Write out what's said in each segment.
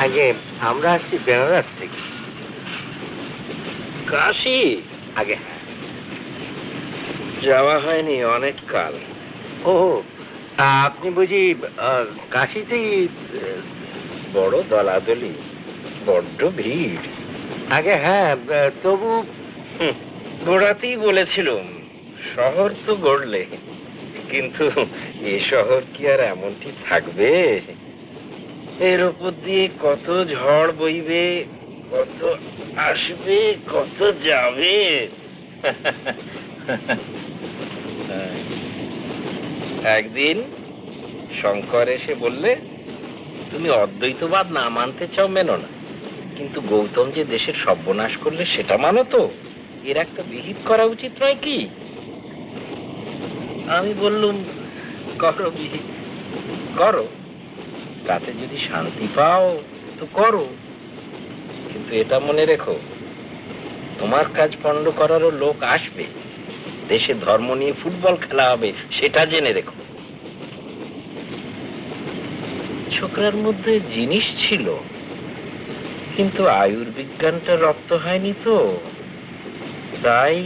আগে আমরা আসছি বেনারস থেকে। কাশি? আগে যাওয়া হয়নি অনেক কাল। ও, আপনি বুঝি কাশিতেই? বড় দলাদলি, বড্ড ভিড়। আগে হ্যাঁ, তবু গোড়াতেই বলেছিলুম শহর তো গড়লে, কিন্তু এ শহর কি আর এমনটি থাকবে? এর উপর দিয়ে কত ঝড় বইবে, কত আসবে, কত যাবে। একদিন শঙ্কর এসে বললে, তুমি অদ্বৈতবাদ না মানতে চাও মেনো না, কিন্তু গৌতম যে দেশের সর্বনাশ করলে সেটা মানো তো? এর একটা বিহিত করা উচিত নয় কি? আমি বললুম, করো বিহিত, করো, তাতে যদি শান্তি পাও তো করো, কিন্তু এটা মনে রেখো, তোমার কাজ পণ্ড করারও লোক আসবে, দেশে ধর্ম নিয়ে ফুটবল খেলা হবে, সেটা জেনে রেখো। ছোকরার মধ্যে জিনিস ছিল, কিন্তু আয়ুর্বিজ্ঞানটা রপ্ত হয়নি তো, তাই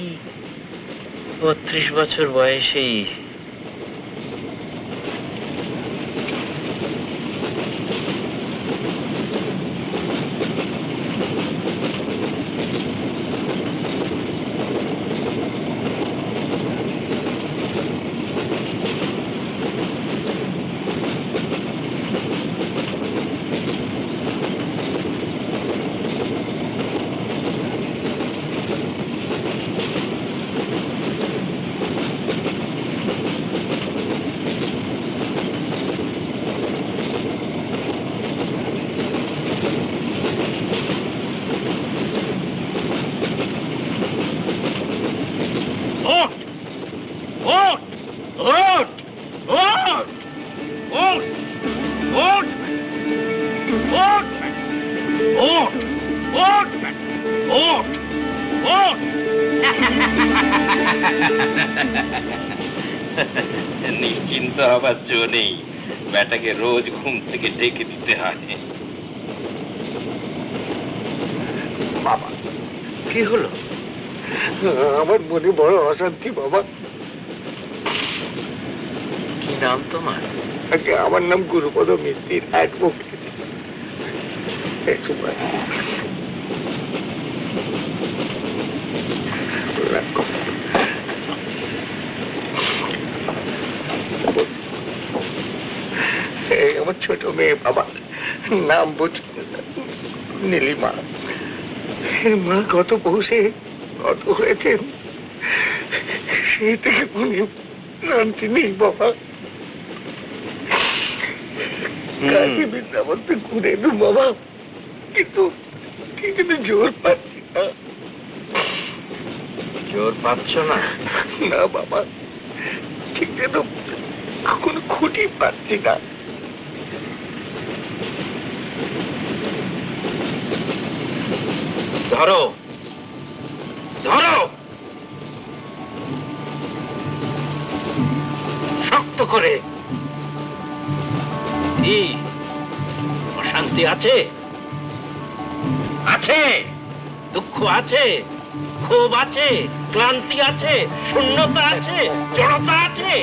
32 বছর বয়সেই নিশ্চিন্ত হবার জো নেই, ব্যাটাকে রোজ ঘুম থেকে ডেকে দিতে হয়। বাবা, কি হলো? আমার মনে বড় অশান্তি বাবা। কি নাম তোমার? আমার নাম গুরুপদ মিস্ত্রি, অ্যাডভোকেট। আমার ছোট মেয়ে বাবা, নাম বুঝ নীলিমা। মা কত পৌষে কত হয়েছেন, সেই থেকে উনি শান্তি নেই বাবা। কাশী বৃন্দাবনতে ঘুরে এলু বাবা, কিন্তু জোর পাচ্ছি না। জোর পাচ্ছ না? না বাবা, ঠিক যেন কোনো খুঁটি পাচ্ছি না। ধরো ধরো, শক্ত করে। কি অশান্তি আছে? আছে, দুঃখ আছে, ক্ষোভ আছে, ক্লান্তি আছে, শূন্যতা আছে, জড়তা আছে।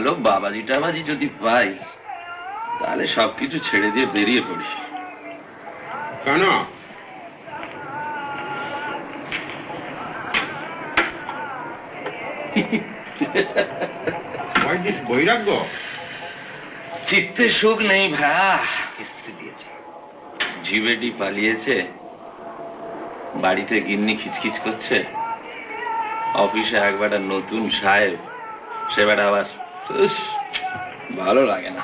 ভালো বাবাজি টাবাজি যদি পাই তাহলে সবকিছু ছেড়ে দিয়ে বেরিয়ে পড়ি। কেন? বৈরাগ্য? চিত্তে সুখ নেই ভাইয়া। কিস্তি দিয়েছে, জিবেটি পালিয়েছে, বাড়িতে গিন্নি খিচখিচ করছে, অফিসে একবার নতুন সাহেব, সে বেটা আবার ভালো লাগে না।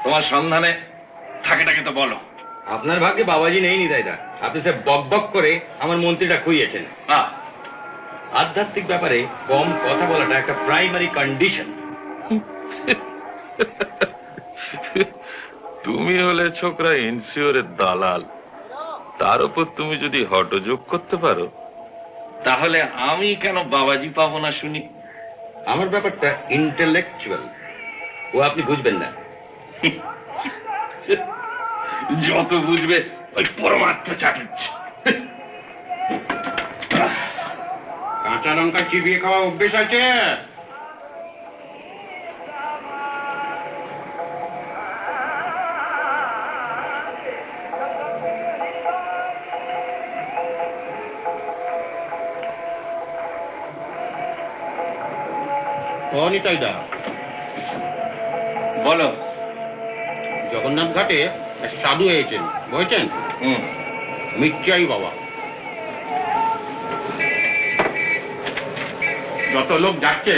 তোমার সন্ধানে থাকেটাকে তো বলো। আপনার ভাগ্যে বাবাজি নেই নিতাইদা, আপনি সে বক বক করে আমার মন্ত্রীটা খুইয়েছেন। আধ্যাত্মিক ব্যাপারে কম কথা বলাটা একটা প্রাইমারি কন্ডিশন। তুমি হলে ছোকরা ইনসিওরের দালাল, তার উপর তুমি যদি হঠযোগ করতে পারো, তাহলে আমি কেন বাবাজি পাবো না শুনি? আমার ব্যাপারটা ইন্টেলেকচুয়াল, ও আপনি বুঝবেন না। যত বুঝবে ওই পরমাত্ম চাটুচ্ছে। কাঁচা লঙ্কা চিবিয়ে খাওয়া অভ্যেস আছে? নিতাইদা, বলো। জগন্নাথ ঘাটে সাধু হয়েছেন, বুঝছেন? মির্চাই বাবা। যত লোক যাচ্ছে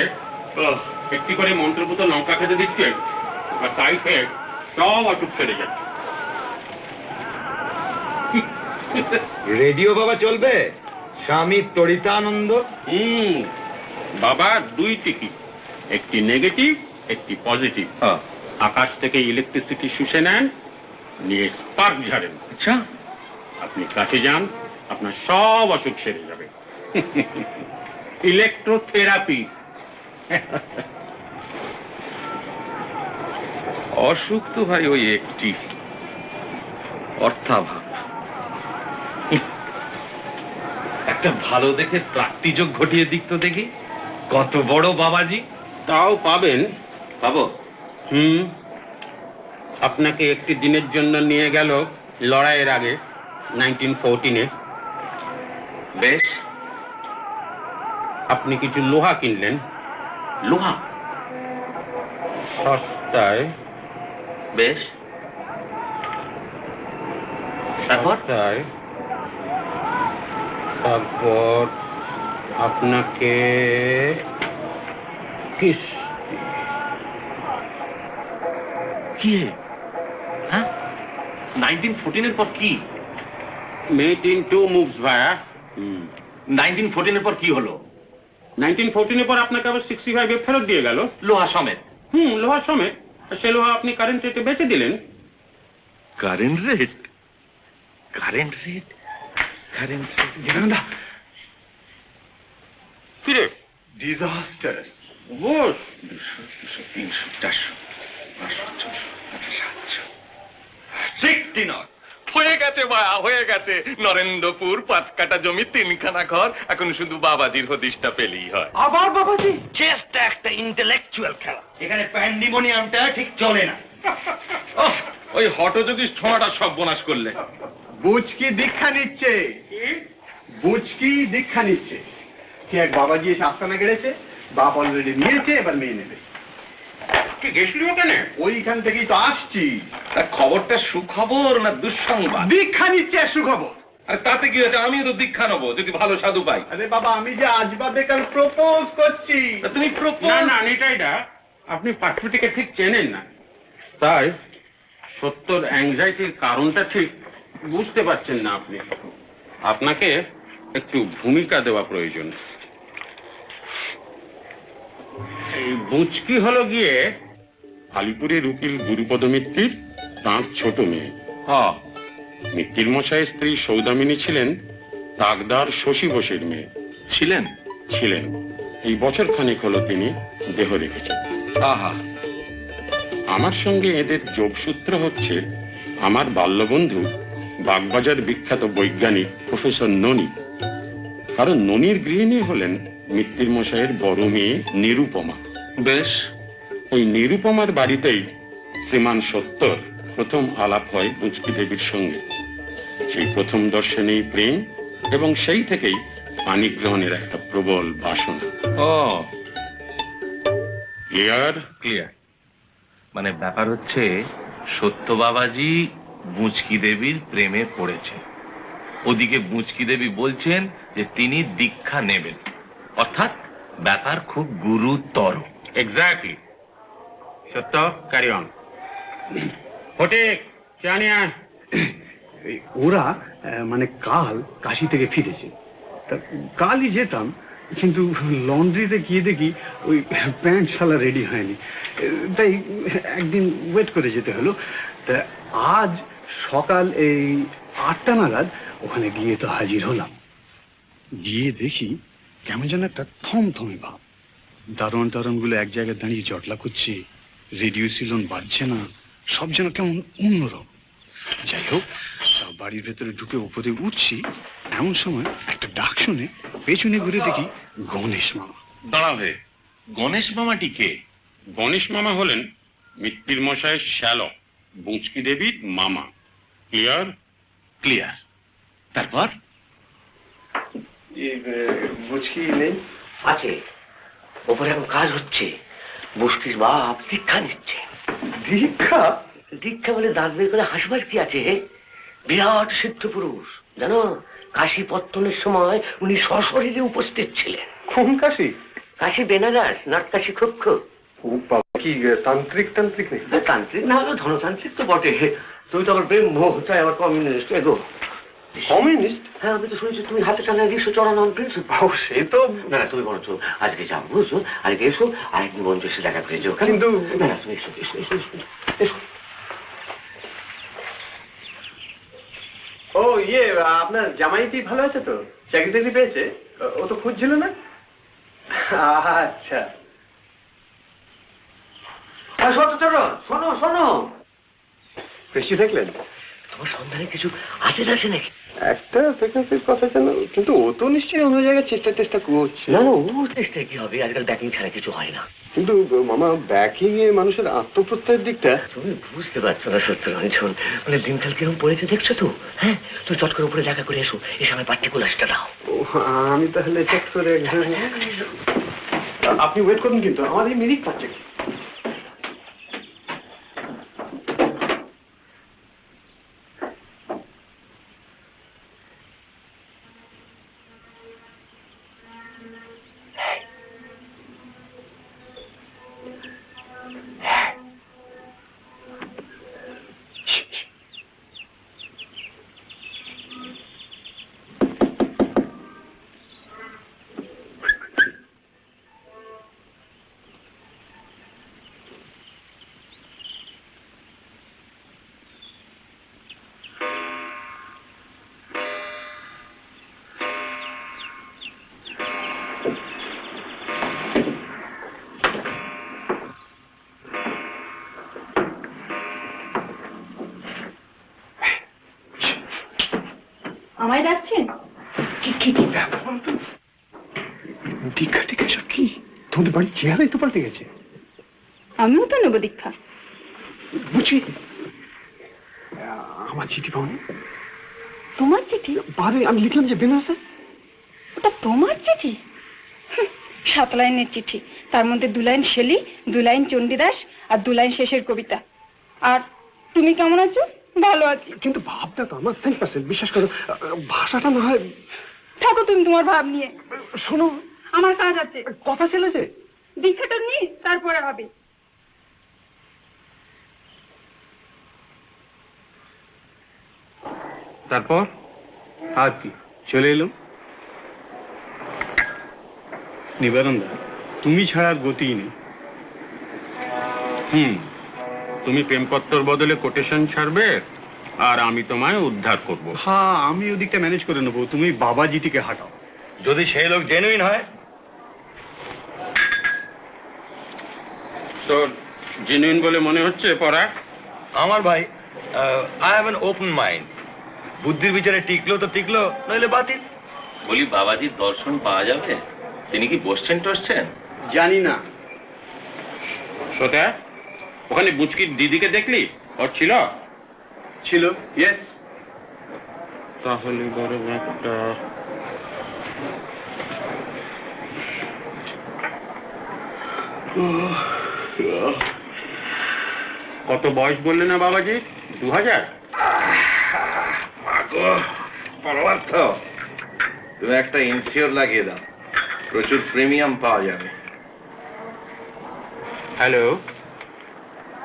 একটি করে মন্ত্রপুত লঙ্কা খেতে দিচ্ছে, আর তাই খেয়ে সব অসুখ সেরে যাচ্ছে। রেডিও বাবা চলবে? স্বামী তরিতানন্দ। বাবা দুইটি কি, একটি নেগেটিভ, একটি পজিটিভ। আকাশ থেকে ইলেকট্রিসিটি শুষে নেন, নিয়ে স্পার্ক ঝাড়েন। আচ্ছা, আপনি কাছে যান, আপনার সব অসুখ সেরে যাবে। ইলেকট্রোথেরাপি। অসুখ তো ভাই ওই একটি, অর্থাভাব। একটা ভালো দেখে প্রাপ্তিযোগ ঘটিয়ে দিক তো দেখি, কত বড় বাবাজি। তাও পাবেন। পাবো? আপনাকে একটি দিনের জন্য নিয়ে গেল লড়াইয়ের আগে 1914-এ। বেশ। আপনি কিছু লোহা কিনলেন। লোহা? সস্তায়। বেশ। তারপর? তারপর আপনাকে কি? হ্যাঁ, 1914-এর পর কি? মেড ইন টু মুভস ভায়া। 1914-এর পর কি হলো? 1914-এর পর আপনাকে আবার 65-এ ফেরত দিয়ে গেল, লোহা সমেত। লোহা সমেত। সে লোহা আপনি কারেন্ট রেটে বেচে দিলেন। Current rate? Current rate? Current rate? Jibanananda, ফিরে ডিজাস্টার। বস। 200, 300, 400, 500, 600, 60 নয়, হয়ে গেছে মায়া, হয়ে গেছে। নরেন্দ্রপুর 5 কাঠা জমি, 3খানা ঘর, এখন শুধু বাবাজির হদিশটা পেলেই হয়। আবার বাবাজি? চেষ্টা একটা ইন্টেলেকচুয়াল খেলা, এখানে প্যান্ডিমোনিয়ামটা ঠিক চলে না। ওই হঠযোগী ছোঁয়াটা সব বনাশ করলে। বুঝকি দীক্ষা নিচ্ছে, বুঝকি দীক্ষা নিচ্ছে। সে এক বাবাজি এসে আস্তানা গেড়েছে, বাপ অলরেডি নিয়েছে, এবার মেয়ে নেবে। কি গেছলি ওখানে? ওইখান থেকেই তো আসছি। তার খবরটা সুখবর না দুঃসংবাদ? দীক্ষা নিচ্ছে সুখবর। আর তাতে কি হয়েছে? আমিও তো দীক্ষা নেবো যদি ভালো সাধু পাই। আরে বাবা, আমি যে আজ বাদে কাল প্রপোজ করছি। তা তুমি না নিটাইদা, আপনি পার্থটিকে ঠিক চেনেন না, তাই সত্যর অ্যাংজাইটির কারণটা ঠিক বুঝতে পারছেন না আপনি। আপনাকে একটু ভূমিকা দেওয়া প্রয়োজন। এই বুচকি হলো গিয়ে আলিপুরের উকিল গুরুপদ মিত্তির তাঁর ছোট মেয়ে। মিত্তির মশাইয়ের স্ত্রী সৌদামিনী ছিলেন তাকদার শশী বোসের মেয়ে। ছিলেন। এই বছর খানেক হলো তিনি দেহ রেখেছেন। আমার সঙ্গে এদের যোগসূত্র হচ্ছে আমার বাল্যবন্ধু বাগবাজার বিখ্যাত বৈজ্ঞানিক প্রফেসর ননি। কারণ ননির গৃহিণী হলেন মিত্তির মশাইয়ের বড় মেয়ে নিরুপমা। বেশ, এই নিরুপমার বাড়িতেই শ্রীমান সত্তর প্রথম আলাপ হয় বুচকি দেবীর সঙ্গে। সেই প্রথম দর্শনেই প্রেম, এবং সেই থেকেই পানি গ্রহণের একটা প্রবল বাসনা। ও ক্লিয়ার? ক্লিয়ার। মানে ব্যাপার হচ্ছে, সত্য বাবাজি বুচকি দেবীর প্রেমে পড়েছে, ওদিকে বুচকি দেবী বলছেন যে তিনি দীক্ষা নেবেন, অর্থাৎ ব্যাপার খুব গুরুতর। এক্স্যাক্টলি। সত্য, ক্যারি অন। ফটিক, চা নিয়ে আয়। ওরা মানে কাল কাশি থেকে ফিরেছে, তা কালই যেতাম, কিন্তু লন্ড্রিতে গিয়ে দেখি ওই প্যান্ট শালা রেডি হয়নি, তাই একদিন ওয়েট করে যেতে হলো। তা আজ সকাল এই 8টা নাগাদ ওখানে গিয়ে তো হাজির হলাম। গিয়ে দেখি কেমন যেন একটা থমথমে ভাব, দারোয়ান টারোয়ানগুলো এক জায়গায় দাঁড়িয়ে জটলা করছে, রেডিও সিলন বাজছে না, সব যেন কেমন অন্যরকম। যাই হোক, বাড়ির ভেতরে ঢুকে উপরে উঠছি, এমন সময় একটা ডাক শুনে পেছনে ঘুরে দেখি গণেশ মামা। দাঁড়াবে, গণেশ মামাটি কে? গণেশ মামা হলেন মিত্তির মশাইয়ের শ্যালক, বুচকি দেবীর মামা। ক্লিয়ার? ক্লিয়ার। তারপর? বুঝকি নেই? আছে, ওপরে এখন কাজ হচ্ছে। বুচকির বাপ দীক্ষা নিচ্ছে। দীক্ষা? দীক্ষা বলে দাঁত বের করে হাসবার কি আছে? বিরাট সিদ্ধ পুরুষ, জানো, কাশী পত্তনের সময় উনি সশরীরে উপস্থিত ছিলেন। কোন কাশি? কাশী বেনারস, নাটকাশী ক্ষক্ষ। ও বাবা, কি তান্ত্রিক টান্ত্রিক নেই? তান্ত্রিক না হলেও ধনতান্ত্রিক তো বটে। তুমি তো আবার ব্রহ্ম, তাই আবার কমিউনিস্ট। এগো কমিউনিস্ট? হ্যাঁ, আমি তো শুনেছি তুমি হাতে টানা রিক্সা চড়ানোর প্রিন্সিপাল। সে তো না না, তুমি বলছো আজকে যাবো, বুঝছো? আজকে এসো, আরেকদিন বন্ধু এসে দেখা করে যাও। কিন্তু না না, তুমি এসো এসো এসো এসো এসো। ও ইয়ে, আপনার জামাইটি ভালো আছে তো? চাকরি টাকরি পেয়েছে? ও তো খুঁজছিল না? আচ্ছা। শোনো শোনো শোনো, বেশি দেখলেন? তোমার সন্ধানে কিছু আছে আছে নাকি? একটা ভ্যাকেন্সির কথা জানো, কিন্তু ও তো নিশ্চয়ই অন্য জায়গায় চেষ্টা করছে। না না, ও চেষ্টায় কি হবে? আজকাল ব্যাকিং ছাড়া কিছু হয় না। কিন্তু মামা, ব্যাকিং এ মানুষের আত্মপ্রত্যয়ের দিকটা তুমি বুঝতে পারছো না সত্যরঞ্জন, মানে দিনকাল কিরকম পড়েছে দেখছো তো? হ্যাঁ, তুমি চট করে উপরে দেখা করে এসো, এসে আমার পার্টিকুলারসটা দাও। আমি তাহলে চেক করে, আপনি ওয়েট করুন, কিন্তু আমার এই মিনিট পাচ্ছে। আমায় ডাকছেন? কি ব্যাপার বলতো? দীক্ষা টিকা সব কি? তোমাদের বাড়ির চেহারাই তো পাল্টে গেছে। আমিও তো নেবো দীক্ষা। বুঝি আমার চিঠি পাওনি? তোমার চিঠি? বারে আমি লিখলাম যে বেনারসে। ওটা তোমার চিঠি? 7 লাইনের চিঠি, তার মধ্যে 2 লাইন শেলি, 2 লাইন চণ্ডীদাস আর 2 লাইন শেষের কবিতা। আর তুমি কেমন আছো? ভালো আছি। কিন্তু ভাবটা তো আমার 10%, বিশ্বাস করো। ভাষাটা না হয়। থাকো তুমি তোমার ভাব নিয়ে। শোনো, আমার কাজ আছে। কথা ছিল যে দীক্ষাটা নিয়ে তারপরে হবে। তারপর আর কি, চলে এলাম। নিবারণদা, তুমি ছাড়া গতিই নেই। তুমি প্রেমপত্তর বদলে কোটেশন ছাড়বে, আর আমি তোমায় উদ্ধার করব। হ্যাঁ, আমি ওদিকটা ম্যানেজ করে নেবো, তুমি বাবাজিটিকে হাঁটাও। যদি সেই লোক জেনুইন হয়। তো জেনুইন বলে মনে হচ্ছে পরাগ? আমার ভাই, I have an open mind. বুদ্ধির বিচারে টিকলো তো টিকলো, নইলে বাতিল। বলি, বাবাজির দর্শন পাওয়া যাবে? তিনি কি বসছেন টসছেন? জানি না। সোতা, ওখানে বুচকির দিদিকে দেখলি? ওর ছিল? ছিল, ইয়েস। তাহলে বড় একটা কত বয়স বললে না বাবাজি? 2000? পরমার্থ, তুমি একটা ইনসিওর লাগিয়ে দাও, প্রচুর প্রিমিয়াম পাওয়া যাবে। হ্যালো,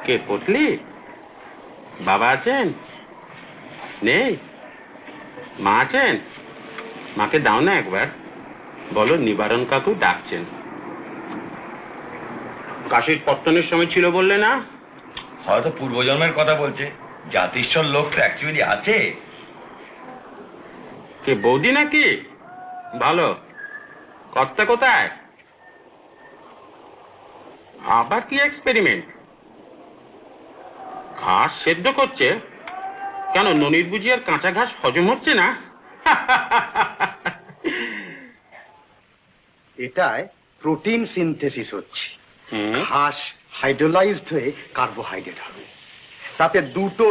কে পটলি? বাবা আছেন? নেই? মা আছেন? মাকে দাও না একবার, বলো নিবারণ কাকু ডাকছেন। কাশির পত্তনের সময় ছিল বললে না? হয়তো পূর্বজন্মের কথা বলছে। জাতিশ্বর লোক তো অ্যাকচুয়ালি আছে। কে বৌদি নাকি? ভালো। কর্তা কোথায়? আবার কি এক্সপেরিমেন্ট? ঘাস সেদ্ধ করছে? কেন, ননির বুঝি আর কাঁচা ঘাস হজম হচ্ছে না? এটায় প্রোটিন সিনথেসিস হচ্ছে। হুম। ঘাস হাইড্রোলাইজড হয়ে কার্বোহাইড্রেট হবে, তাতে দুটো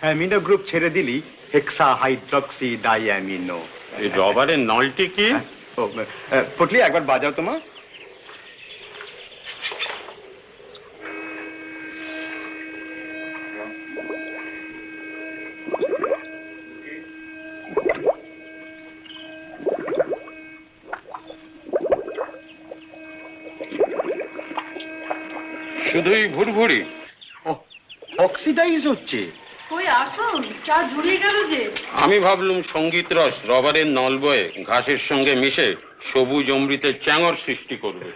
অ্যামিনো গ্রুপ ছেড়ে দিলি হেক্সা হাইড্রক্সি ডাইঅ্যামিনো। এই রবারের নলটি কি? পটলি একবার বাজাও তোমার। শুধুই ভুরভুরি? অক্সিডাইজ হচ্ছে। কই আসুন, চা ঝুলিয়ে গেল যে। আমি ভাবলুম সঙ্গীত রস রবারের নল বয়ে ঘাসের সঙ্গে মিশে সবুজ অমৃতের চ্যাঙর সৃষ্টি করবে।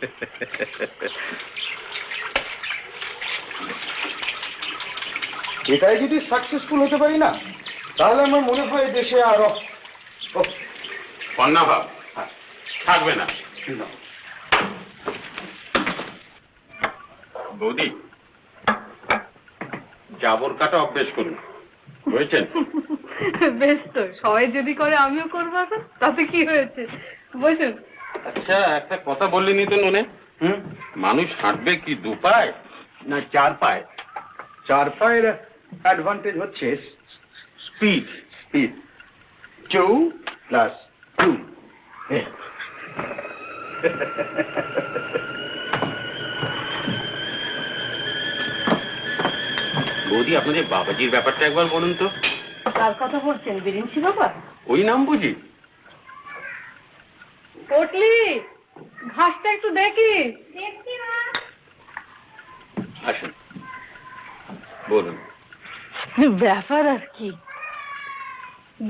এটাই যদি সাকসেসফুল হতে পারি না, তাহলে আমার মনে হয় দেশে আরো কন্যা ভাব থাকবে না। বৌদি, জাবর কাটা অভ্যেস করুন, বুঝেছেন? বেশ তো, সবাই যদি করে আমিও করবো এখন, তাতে কি হয়েছে? বসুন। আচ্ছা, একটা কথা বললিনি তো নুনে। মানুষ হাঁটবে কি 2 পায় না 4 পায়? 4 পায়ের অ্যাডভান্টেজ হচ্ছে স্পিড। 2 + 2। বৌদি, আপনাদের বাবাজির ব্যাপারটা একবার বলুন তো। কার কথা বলছেন? বিরিঞ্চি বাবা? ওই নাম বুঝি? পটলি, ঘাসটা একটু দেখি। আসুন, বলুন। ব্যাপার আর কি,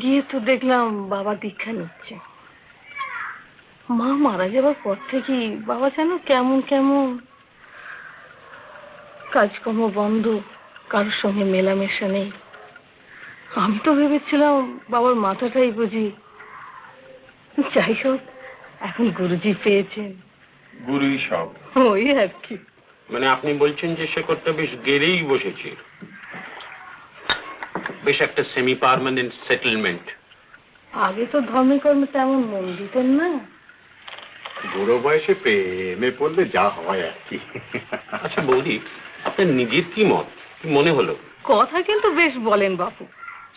গিয়ে তো দেখলাম বাবা দীক্ষা নিচ্ছে। মা মারা যাবার পর থেকেই বাবা যেন কেমন কেমন, কাজকর্ম বন্ধ, কারোর সঙ্গে মেলামেশা নেই। আমি তো ভেবেছিলাম বাবার মাথাটাই বুঝি। যাই হোক, এখন গুরুজি পেয়েছেন। গুরুই সব। ওই আর কি। মানে আপনি বলছেন যে শেকড়টা বেশ গেড়েই বসেছে, বেশ একটা সেমি পার্মানেন্ট সেটেলমেন্ট। আগে তো ধর্মে কর্মে তেমন মন দিতেন না। বুড়ো বয়সে প্রেমে পড়লে যা হয় আর কি। আচ্ছা বৌদি, আপনার নিজের কি মত, কি মনে হলো? কথা কিন্তু বেশ বলেন বাপু,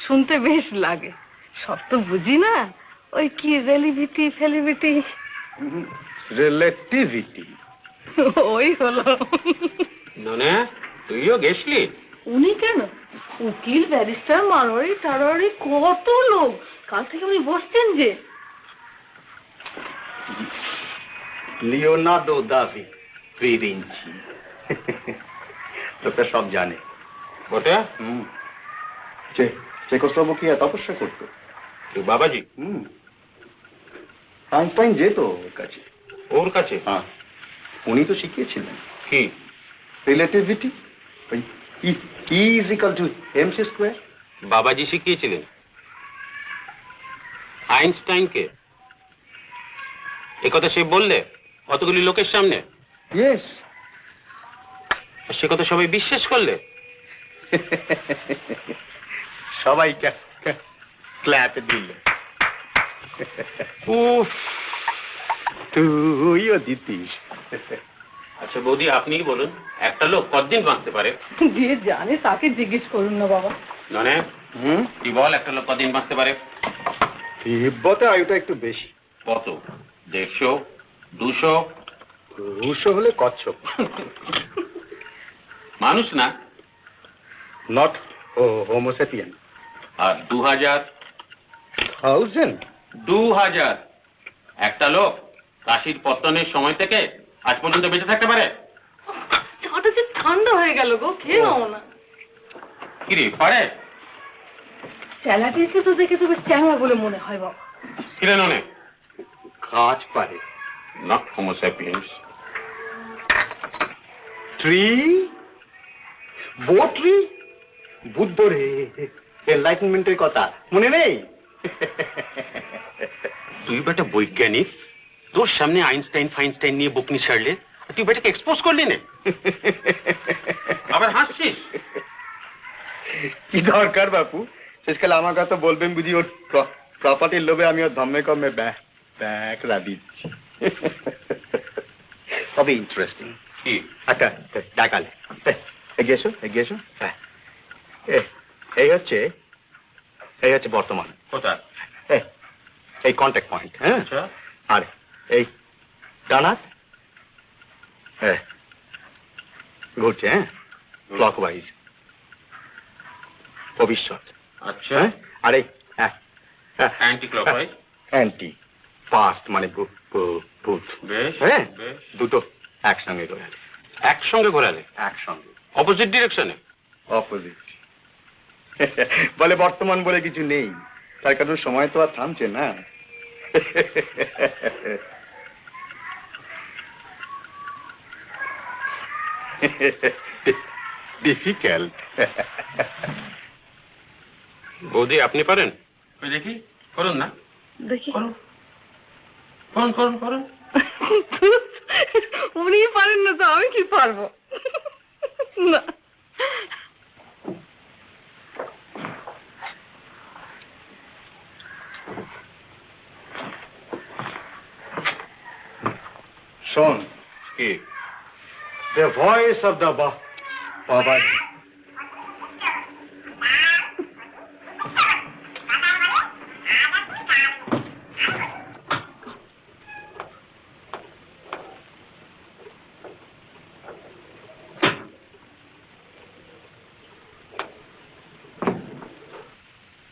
শুনতে বেশ লাগে। সব তো বুঝি না, ওই কি রিলেটিভিটি ফেলিভিটি। রিলেটিভিটি ওই হলো। মানে তুইও গেছলি? উনি কেন, উকিল ব্যারিস্টার মারোয়ারি টারোয়ারি কত লোক, কাল থেকে উনি বসছেন যে। লিওনার্দো দা ভিঞ্চি, লোকটা সব জানে। ওটা চেকোস্লোভাকিয়া তপস্যা করতো তো বাবাজি। আইনস্টাইন যেত ওর কাছে। ওর কাছে? হ্যাঁ, উনি তো শিখিয়েছিলেন কি? রিলেটিভিটি, ওই E=mc²। বাবাজি শিখিয়েছিলেন আইনস্টাইনকে? এ কথা সে বললে অতগুলি লোকের সামনে? ইয়েস। সে কথা সবাই বিশ্বাস করলে? সবাই ক্ল্যাপ দিল। উফ, তুইও দিতিস। আচ্ছা বৌদি আপনিই বলুন, একটা লোক কতদিন বাঁচতে পারে? যে জানে তাকে জিজ্ঞেস করুন না বাবা। মানে তুই বল, একটা লোক কতদিন বাঁচতে পারে? তিব্বতে আয়ুটা একটু বেশি। কত? 150, 200? 200 হলে কচ্ছপ। মানুষ না? নট হোমোসেপিয়ান। আর 2000? 2000 একটা লোক কাশীর পত্তনের সময় থেকে আজ পর্যন্ত বেঁচে থাকতে পারে? চাটা যে ঠান্ডা হয়ে গেল গো, খেয়ে নাও না। কি রে, পারে? স্যালাডিকে তো দেখে তবে চ্যাংড়া বলে মনে হয় বাবা। কিরে ননে? কাজ পারে। Not Homo sapiens. ট্রি, বোট্রি, বুদ্ধ রে, এনলাইটেনমেন্টের কথা মনে নেই? তুই বেটা বৈজ্ঞানিক, তোর সামনে আইনস্টাইন ফাইনস্টাইন নিয়ে বকনি ছাড়লে, তুই বেটাকে এক্সপোজ করলি না, আবার হাসছিস। কি দরকার বাপু, শেষকালে আমার কথা বলবেন বুঝি ওর প্রপার্টির লোভে আমি ওর ধম্মে কমে ব্যাকরা দিচ্ছি। তবে ইন্টারেস্টিং। কি? আচ্ছা দেখালে এগিয়ে এসো। এই হচ্ছে বর্তমান। কোথায়? এই কন্ট্যাক্ট পয়েন্ট। হ্যাঁ, আর এই ডানাত ঘুরছে, হ্যাঁ, ক্লকওয়াইজ ভবিষ্যৎ। আচ্ছা, আর এই অ্যান্টি ক্লকওয়াইজ অ্যান্টি পাস্ট মানে ভূত। বেশ, হ্যাঁ, বেশ। দুটো একসঙ্গে ঘোরালে। একসঙ্গে ঘোরালে? একসঙ্গে, অপোজিট ডিরেকশনে? অপোজিট। বলে বর্তমান বলে কিছু নেই, তার কারণ সময় তো আর থামছে না। ডিফিকাল্ট। বৌদি আপনি পারেন? দেখি, করুন না। দেখি করুন। উনি পারেন না তো আমি কি পারবো? না। শোন, কি? the voice of the Babaji.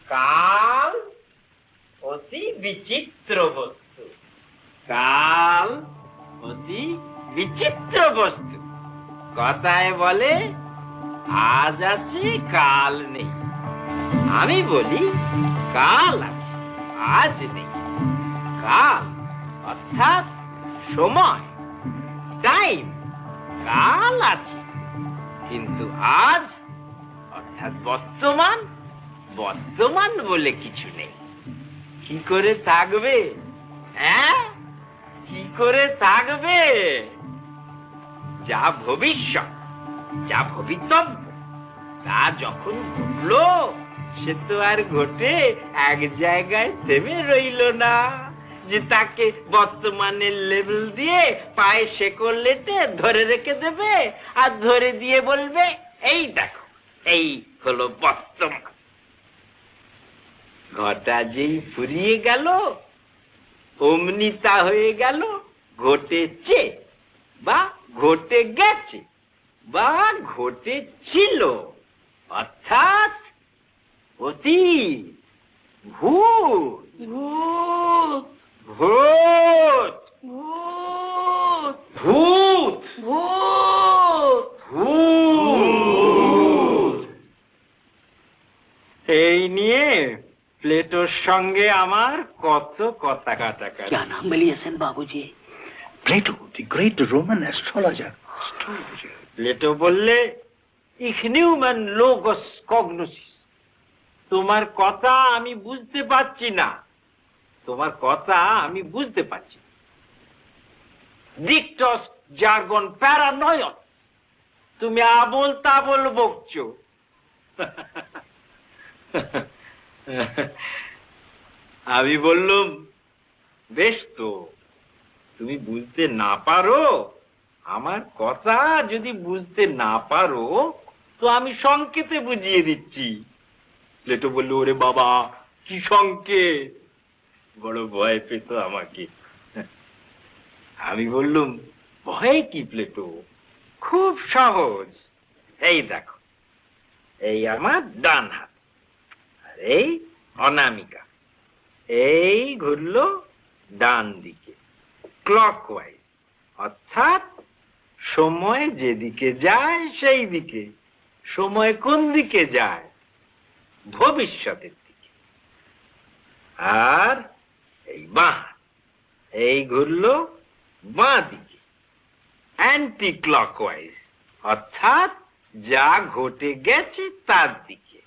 কাল অতি বিচিত্র বস্তু, কাল অতি বিচিত্র বস্তু। কথায় বলে আজ আছে কাল নেই, আমি বলি কাল আছে আজ নেই। কাল অর্থাৎ সময়, টাইম, কাল আছে, কিন্তু আজ অর্থাৎ বর্তমান, বর্তমান বলে কিছু নেই। কি করে থাকবে? হ্যাঁ, কি করে থাকবে? যা ভবিষ্যৎ, যা ভবিতব্য, তা যখন ঘটলো সে তো আর ঘটে এক জায়গায় থেমে রইল না যে তাকে বর্তমানের লেবেল দিয়ে পায়ে শেকড় লেটে ধরে রেখে দেবে আর ধরে দিয়ে বলবে এই দেখো এই হলো বর্তমান। ঘটা যেই ফুরিয়ে গেল অমনি তা হয়ে গেল ঘটেছে বা ঘটে গেছে বা ঘটেছিল, অর্থাৎ অতীত, ভূত, ভূত, ভূত, ভূত, ভূত, ভূত। এই নিয়ে প্লেটোর সঙ্গে আমার কত কথা কাটাকাটি। क्या नाम बलिएसन बाबूजी? Plato, the great Roman astrologer. Plato বললে ইখনিউম্যান লোগোস কগনোসিস। তোমার কথা আমি বুঝতে পারছি না, তোমার কথা আমি বুঝতে পারছি। ডিকটস জার্গন প্যারানয়ন, তুমি আবোল তাবোল বকছো। আমি বললুম বেশ তো, তুমি বুঝতে না পারো, আমার কথা যদি বুঝতে না পারো তো আমি সংকেতে বুঝিয়ে দিচ্ছি। প্লেটো বলল, ওরে বাবা কি সংকেত, বড় ভয় পেত আমাকে। আমি বললুম, ভয় কি প্লেটো, খুব সহজ। এই দেখো, এই আমার ডান হাত, আর এই অনামিকা, এই ঘুরলো ডান দিকে ক্লকওয়াইজ, অর্থাৎ সময় যেদিকে যায় সেই দিকে। সময় কোন দিকে যায়? ভবিষ্যতের দিকে। আর এই বাঁ, এই ঘুরলো বাঁ দিকে অ্যান্টি ক্লকওয়াইজ, অর্থাৎ যা ঘটে গেছে তার দিকে।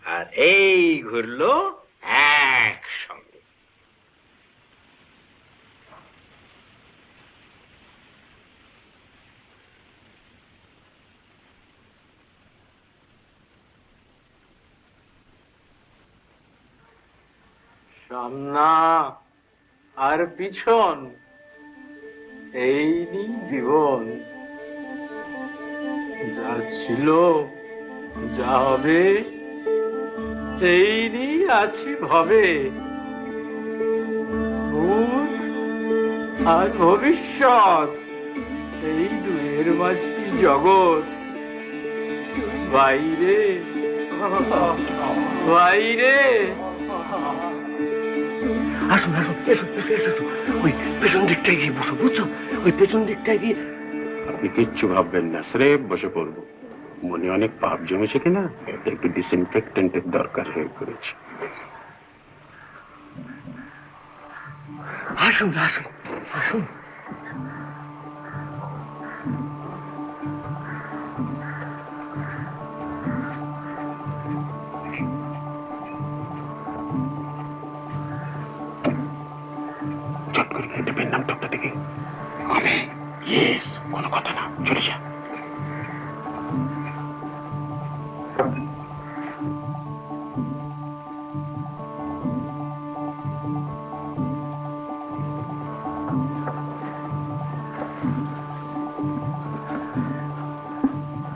আর এই ঘুরলো একসঙ্গে। সামনা আর পিছন, এই জীবন, যা ছিল যা হবে এই আছি ভাবে। ভূত আর ভবিষ্যৎ, এই দুয়ের মাঝে জগৎ। বাইরে বাইরে। আসুন আসুন, এসো এসো এসো, ওই পেছন দিকটায় গিয়ে বসো, বুঝছো? ওই পেছন দিকটায় গিয়ে। আপনি কিচ্ছু ভাববেন না, স্রেফ বসে পড়বো। মনে অনেক পাপ জমেছে কিনা, একটু ডিসইনফেক্টেন্টের দরকার হয়ে পড়েছে। আসুন আসুন আসুন। চট করে দেবেন নামটা দেখে। আমি ইয়েস, কোনো কথা না, চলে যা।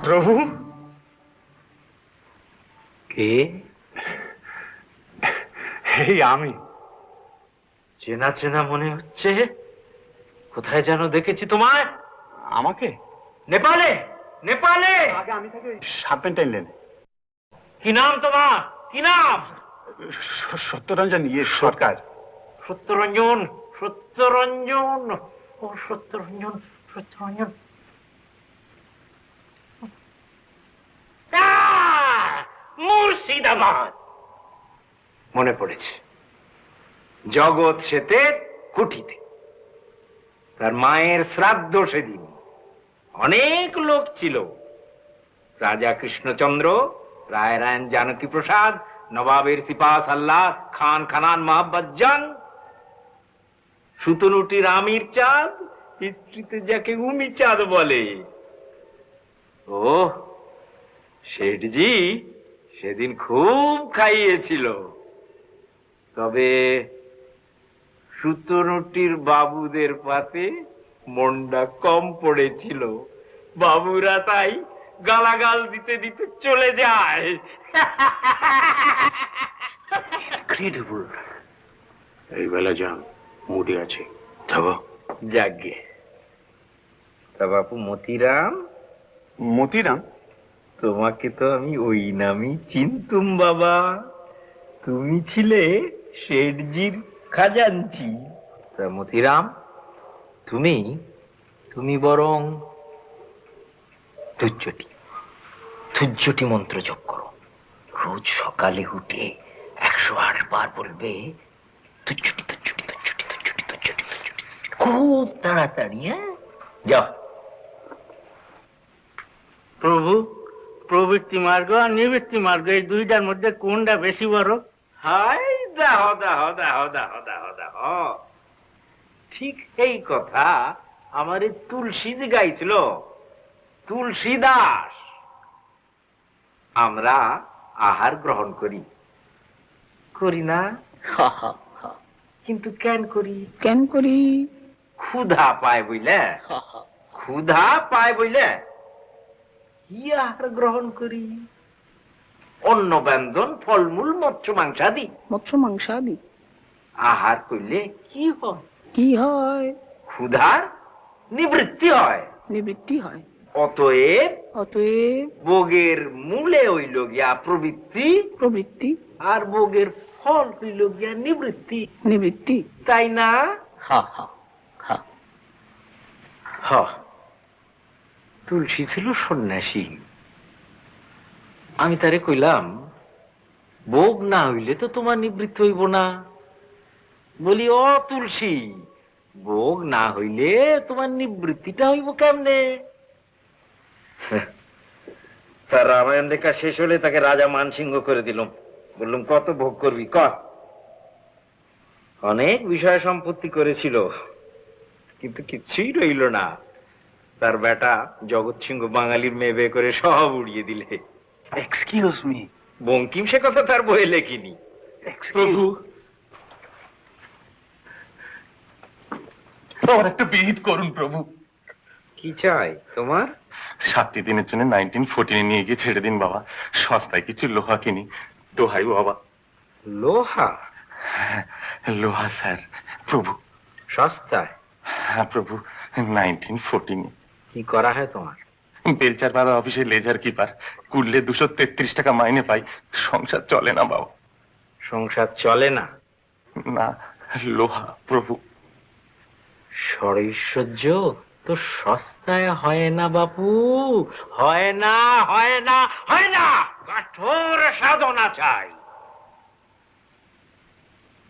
প্রভু, কে? এই আমি। চেনা চেনা মনে হচ্ছে, কোথায় যেন দেখেছি তোমায়। আমাকে? নেপালে। নেপালে। আগে আমি থাকি সার্পেন্টাইন লেনে। কি নাম তোমার? কি নাম? সত্যরঞ্জন সরকার। সত্যরঞ্জন, সত্যরঞ্জন, ও সত্যরঞ্জন, সত্যরঞ্জন। মুর্শিদাবাদ। মনে পড়েছে, জগৎ সেতে কুঠিতে, তার মায়ের শ্রাদ্ধ সেদিন। অনেক লোক ছিল, রাজা কৃষ্ণচন্দ্র, রায়রায়ণ জানকী প্রসাদ, নবাবের সিপাহ সাল্লাহ, খান খানান মোহাম্মদ জান, সুতনুটির আমির চাঁদ, হিস্ট্রিতে যাকে উমি চাঁদ বলে। ও শেঠজি সেদিন খুব খাইয়েছিল। তবে সুতনুটির বাবুদের পাতে মন্ডা কম পড়েছিল, বাবুরা তাই গালাগাল দিতে দিতে চলে যায়। এই বেলা যান, মুডে আছে। যাগে তা বাপু মতিরাম। মতিরাম? তোমাকে তো আমি ওই নামই চিনতুম বাবা, তুমি ছিলে শেঠজির খাজাঞ্চি। তা মতিরাম, তুমি তুমি বরং তুজ্জটি মন্ত্র জপ করো। রোজ সকালে উঠে 108 বার বলবে তুজ্জটি তুজ্জটি তুজ্জটি তুজ্জটি তুজ্জটি তুজ্জটি, খুব তাড়াতাড়ি। হ্যাঁ, যাও। প্রভু, প্রবৃত্তি মার্গ আর নিবৃত্তি মার্গ, এই দুইটার মধ্যে কোনটা বেশি বড়? হাই দাহ দাহ দাহ দাহ দাহ দাহ, ঠিক এই কথা আমার তুলসী গাইছিল, তুলসীদাস। আমরা আহার গ্রহণ করি, করি না? কিন্তু কেন করি? কেন করি? ক্ষুধা পায় বইলে, ক্ষুধা পায় বইলে কি আহার গ্রহণ করি? অন্ন ব্যঞ্জন, ফলমূল, মৎস্য মাংসাদি। মৎস্য মাংসাদি আহার করলে কি হয়? কি হয়? ক্ষুধার নিবৃত্তি হয়। নিবৃত্তি হয়। অতএব অতএব ভোগের মূলে হইল গিয়া প্রবৃত্তি, প্রবৃত্তি, আর ভোগের ফল হইল গিয়া নিবৃত্তি। নিবৃত্তি, তাই না? হা হা হা। হ, তুলসী ছিল সন্ন্যাসী। আমি তারে কইলাম, ভোগ না হইলে তো তোমার নিবৃত্তি হইব না। বলি, ও তুলসী, ভোগ না হইলে তোমার নিবৃত্তিটা হইব কেমনে? তার রামায়ণ লেখা শেষ হলে তাকে রাজা মানসিংহ করে দিলাম। বললাম, কত ভোগ করবি কর। অনেক বিষয় সম্পত্তি করেছিল, কিন্তু কিচ্ছুই রইল না। তার বেটা জগৎ সিংহ বাঙালির মেয়ে বিয়ে করে সব উড়িয়ে দিলে। Excuse me. বঙ্কিম সে কথা তার বইয়ে লেখিনি। প্রভু, আমার একটা বিহিত করুন প্রভু। কি চাই তোমার? 7 দিনের জন্য 1914 নিয়ে গিয়ে ছেড়ে দিন বাবা। সস্তায় কিছু লোহা কিনি, দোহাই বাবা। লোহা? লোহা স্যার। প্রভু, সস্তায়? হ্যাঁ প্রভু, 1914। কি করা হয় তোমার? বেলচার বাবা অফিসে লেজার কিপার, কুড়লে 233 টাকা মাইনে পাই। সংসার চলে না বাবা। সংসার চলে না? না, লোহা প্রভু। শ্বৈশ্বর্য তো সস্তায় হয় না বাপু, হয় না, হয় না, হয় না। কঠোর সাধনা চাই।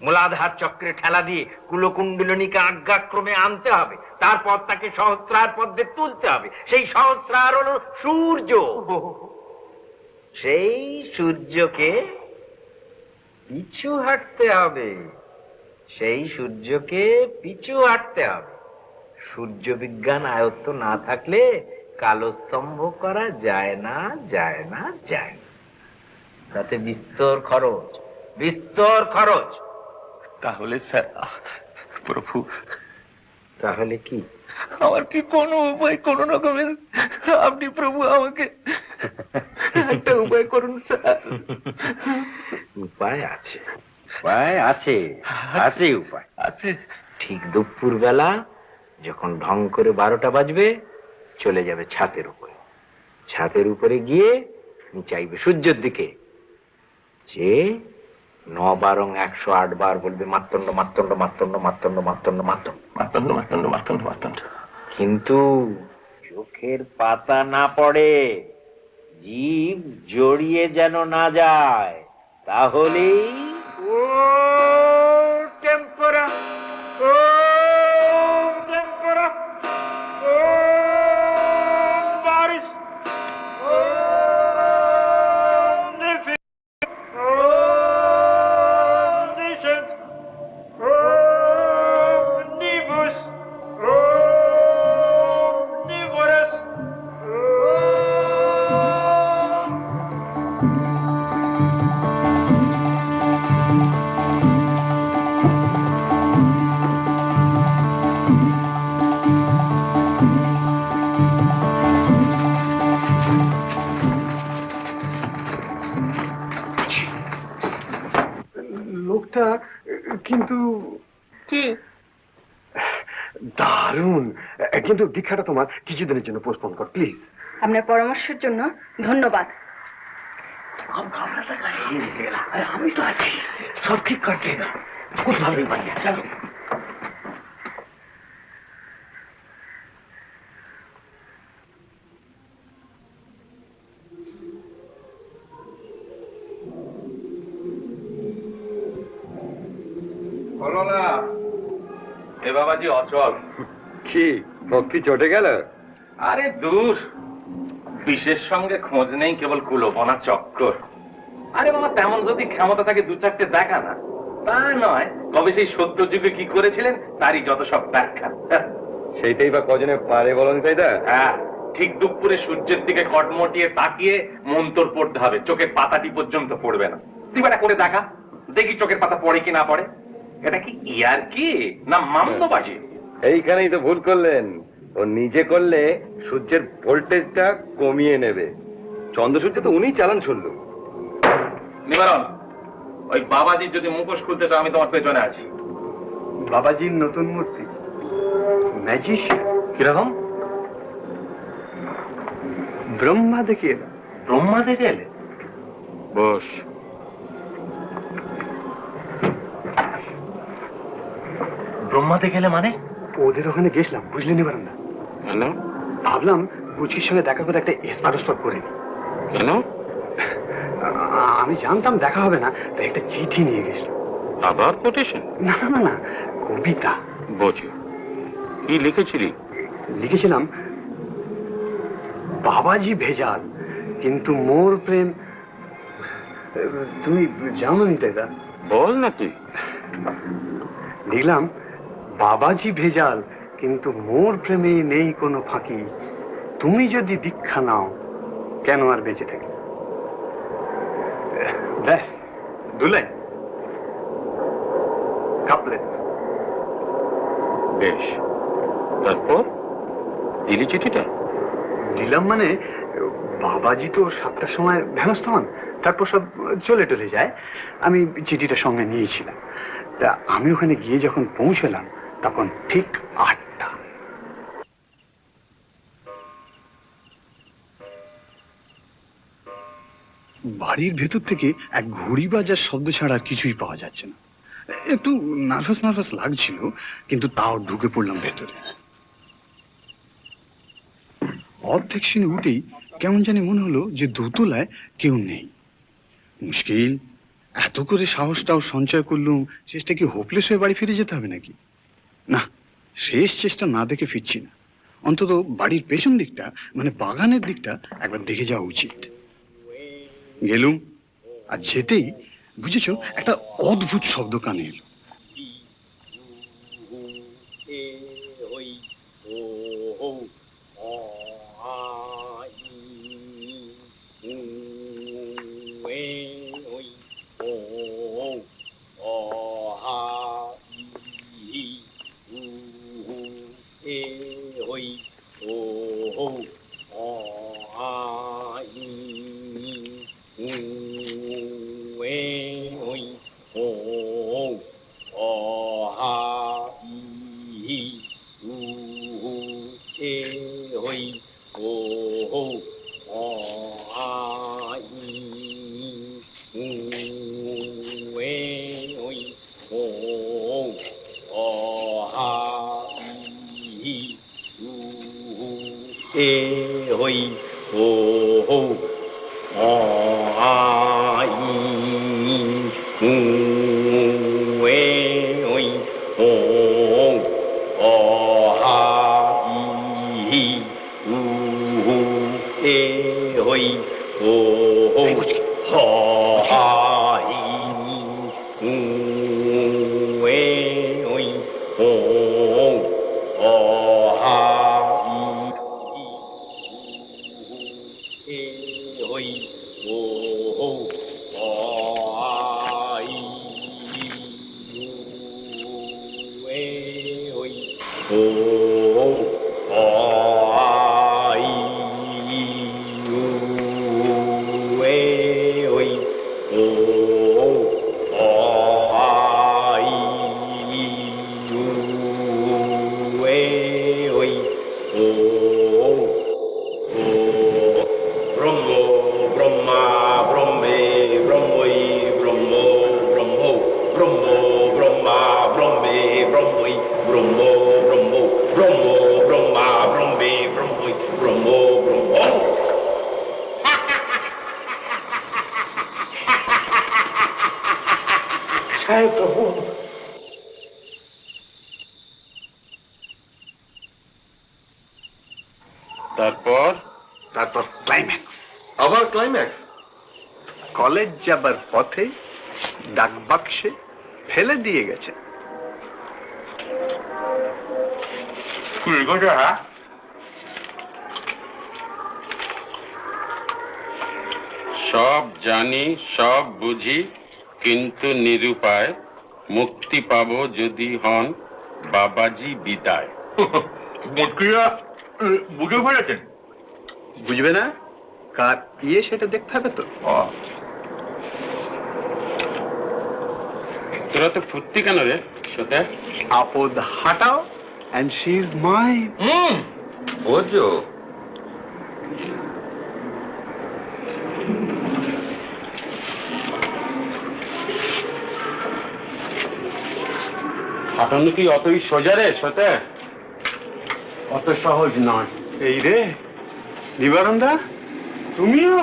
মূলাধার চক্রে ঠেলা দিয়ে কুলকুণ্ডলিনীকে আজ্ঞাক্রমে আনতে হবে, তারপর তাকে সহস্রার পদ্মে তুলতে হবে। সেই সহস্রার হলো সূর্য। সেই সূর্যকে পিছু হাঁটতে হবে, সেই সূর্যকে পিছু হাঁটতে হবে। সূর্য বিজ্ঞান আয়ত্ত না থাকলে কালস্তম্ভ করা যায় না, যায় না, যায় না। তাতে বিস্তর খরচ, বিস্তর খরচ। তাহলে স্যার প্রভু, তাহলে কি? আমার কি কোনো উপায়, কোন রকমের আপনি প্রভু আমাকে একটা উপায় করুন স্যার। উপায় আছে, উপায় আছে, আছে উপায় আছে। ঠিক দুপুর বেলা যখন ঢং করে 12টা বাজবে, চলে যাবে ছাতের উপরে। ছাতের উপরে গিয়ে চাইবে সূর্যের দিকে, যে 9 বারং 108 বার বলবে মার্তণ্ড, মার্তণ্ড, মার্তণ্ড, মার্তণ্ড, মার্তণ্ড, মার্তণ্ড, মার্তণ্ড, মার্তণ্ড, মার্তণ্ড, মার্তণ্ড। কিন্তু চোখের পাতা না পড়ে, জীব জড়িয়ে যেন না যায়, তাহলেই ও টেম্পোরা, ও টেম্পোরা, ও বারিশ, ও নেফি, ও নিশেষ, ও নিবুস, ও নিবরস, লোকটা কিন্তু কি দারুণ। কিন্তু দীক্ষাটা তোমার কিছুদিনের জন্য পোস্টপোন কর প্লিজ। আপনার পরামর্শের জন্য ধন্যবাদ। আমি তো আছি, সব ঠিক করতে খুব ভালোই পারি। চলো। বলো না, এ বাবাজি অচল। কি ভক্তি চটে গেল? আরে দূর, বিশেষ সঙ্গে খোঁজ নেই, কেবল কুলোপনা চক্কর। আরে বাবা, তেমন যদি ক্ষমতা থাকে 2-4টে দেখা না। তা নয়, কবে সেই সত্য যুগে কি করেছিলেন তারই যত সব ব্যাখ্যা। সেইটাই বা কজনে পারে বলেন, তাই না? হ্যাঁ, ঠিক দুপুরে সূর্যের দিকে কটমটিয়ে তাকিয়ে মন্তর পড়তে হবে, চোখের পাতাটি পর্যন্ত পড়বে না। তুই বেটা করে দেখা, দেখি চোখের পাতা পড়ে কি না পড়ে। এটা কি ইয়ার কি না মামদোবাজি? এইখানেই তো ভুল করলেন। ও নিজে করলে সূর্যের ভোল্টেজটা কমিয়ে নেবে। চন্দ্রসূর্য তো উনিই চালান শুনল। নিবারণ, ওই বাবাজির যদি মুখোশ খুলতে চাও আমি তোমার পেছনে আছি। বাবাজির নতুন মূর্তি ম্যাজিশিয়ান কিরকম? ব্রহ্মা দেখিয়ে দাও। ব্রহ্মা দেখে এলে? বস। ব্রহ্মা দেখে এলে মানে? ওদের ওখানে গেছিলাম, বুঝলেন এবার না? কেন? ভাবলাম বুচির সঙ্গে দেখা করে একটা এসপারস্পর করে নি। কেন? আমি জানতাম দেখা হবে না, তাই একটা চিঠি নিয়ে গেছিলাম। আবার কোটেশন? না না না, কবিতা। বুঝি। কি লিখেছিলি? লিখেছিলাম, বাবাজি ভেজাল কিন্তু মোর প্রেম। তুমি জানো নি দাদা? বল না তুই। লিখলাম, বাবাজি ভেজাল কিন্তু মোর প্রেমে নেই কোনো ফাঁকি, তুমি যদি দীক্ষা নাও কেন আর বেঁচে থাকি। ব্যাস, দুলাই কাপলেট। বেশ, তারপর দিলি চিঠিটা? দিলাম মানে, বাবাজি তো 7টার সময় ভ্যানস্থ হন, তারপর সব চলে টলে যায়। আমি চিঠিটা সঙ্গে নিয়েছিলাম। তা আমি ওখানে গিয়ে যখন পৌঁছলাম তখন ঠিক 8টা। বাড়ির ভেতর থেকে এক ঘুড়ি বাজার শব্দ ছাড়া কিছুই পাওয়া যাচ্ছে না। একটু নার্ভাস নার্ভাস লাগছিল, কিন্তু তাও ঢুকে পড়লাম ভেতরে। অর্ধেক সিনে উঠেই কেমন জানি মনে হলো যে দোতলায় কেউ নেই। মুশকিল, এত করে সাহসটাও সঞ্চয় করলুম, শেষটা কি হোপলেস হয়ে বাড়ি ফিরে যেতে হবে নাকি? না, শেষ চেষ্টা না দেখে ফিরছি না। অন্তত বাড়ির পেছন দিকটা মানে বাগানের দিকটা একবার দেখে যাওয়া উচিত। গেলুম, আর যেতেই বুঝেছ একটা অদ্ভুত শব্দ কানে এলো। তারপর ক্লাইম্যাক্স। আবার ক্লাইম্যাক্স? কলেজ যাবার পথে ডাক বাক্সে ফেলে দিয়ে গেছে। সব জানি, সব বুঝি, কিন্তু নিরুপায় মুক্তি পাবো যদি হন বাবাজি বিদায়। মুটকিরা বুঝে ফেলেছেন? বুঝবে না, কার ইয়ে সেটা দেখতে হবে তো। তোরা তো ফুর্তি কেন রে সাথে? আপদ হাটাও and she is mine. বোঝো হাঁটানো কি অতই সোজা রে সাথে? অত সহজ নয়। এই রে নিবারণদা, তুমিও?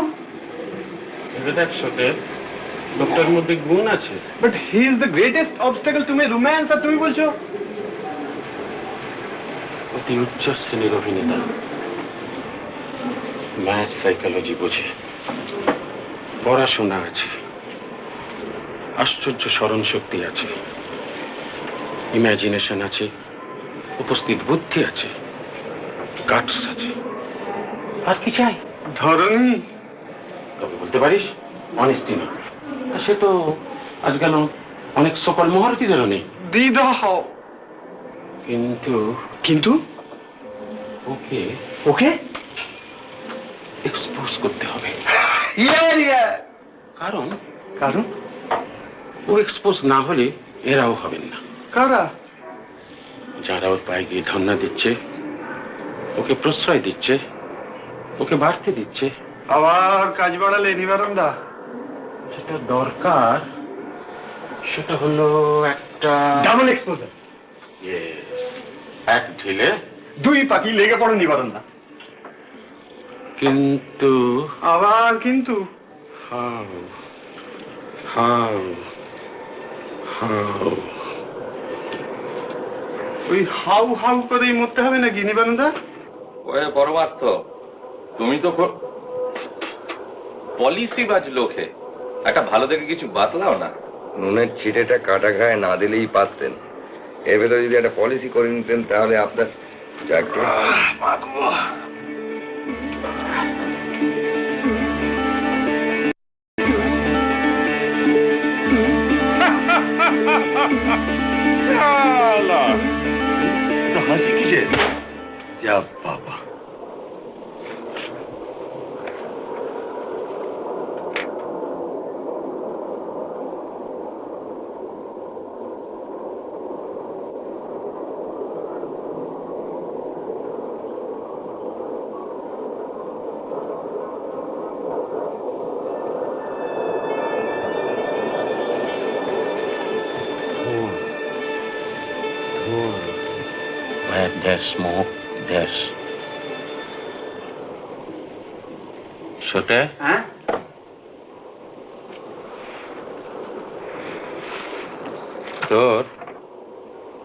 দেখ সাথে লোকটার মধ্যে গুণ আছে। But he is the greatest obstacle to my romance, আর তুমি বলছো? অতি উচ্চ শ্রেণীর অভিনেতা, ম্যাথ সাইকোলজি বোঝে, পড়াশোনা আছে, আশ্চর্য স্মরণ শক্তি আছে, ইমাজিনেশন আছে, উপস্থিত বুদ্ধি আছে, গাটস আছে। আর কি চাই? ধরনী তবে বলতে পারিস অনেস্টি না। সে তো আজকাল অনেক সকল মহারথীদেরও নেই। দিদা হও। কিন্তু কিন্তু ওকে ওকে এক্সপোজ করতে হবে। কারণ কারণ ও এক্সপোজ না হলে এরাও হবেন না। কারা? যারা ওর পায়ে গিয়ে ধন্না দিচ্ছে, ওকে প্রশ্রয় দিচ্ছে, ওকে বাড়তে দিচ্ছে। আবার কাজ বাড়ালে নিবারণদা। যেটা দরকার সেটা হলো একটা ডাবল এক্সপোজার। এক ঢিলে দুই পাখি, লেগে পড়ো নিবারণদা। কিন্তু আবার কিন্তু হাউ হাউ হাউ ওই হাউ হাউ করেই মরতে হবে নাকি নিবারণদা? ওরে পরমার্থ, তুমি তো পলিসিবাজ লোকে, একটা ভালো দেখে কিছু বাতলাও না। নুনের ছিটেটা কাটা গায়ে না দিলেই পারতেন। এর ভেতরে যদি একটা পলিসি করে নিতেন তাহলে আপনার হাসি কিসের? যা বাবা, where there's smoke, there's সতে। হ্যাঁ তোর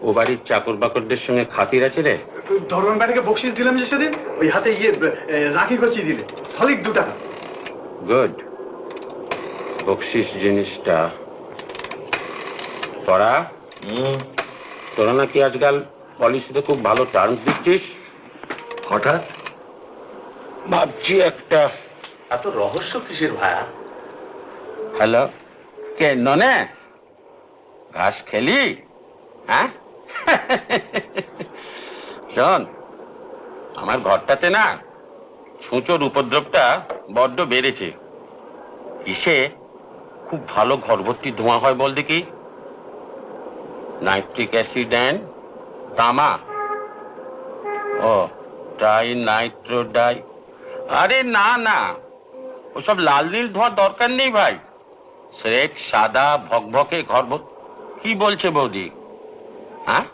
ও বাড়ির চাকর বাকরদের সঙ্গে খাতির আছে রে? ধরন বাড়িকে বকশিস দিলাম যে সেদিন, ওই হাতে ইয়ে রাখি গছিয়ে দিলে, সলিড 2 টাকা। গুড। বকশিস জিনিসটা পড়া। তোরা নাকি আজকাল পলিসিতে খুব ভালো টার্মস দিচ্ছিস। হঠাৎ ভাবছি একটা। এত রহস্য কিসের ভায়া? হ্যালো, কে ননে? ঘাস খেলি? হ্যাঁ শোন, আমার ঘরটাতে না ছুঁচোর উপদ্রবটা বড্ড বেড়েছে। কিসে খুব ভালো ঘর ভর্তি ধোঁয়া হয় বল দেখি? নাইট্রিক অ্যাসিড অ্যান্ড তামা। ও ট্রাই নাইট্রো ডাই। আরে না না, ওসব লাল নীল ধোয়ার দরকার নেই ভাই। স্রেট সাদা ভকভকে ঘর কি বলছে বৌদি? হ্যাঁ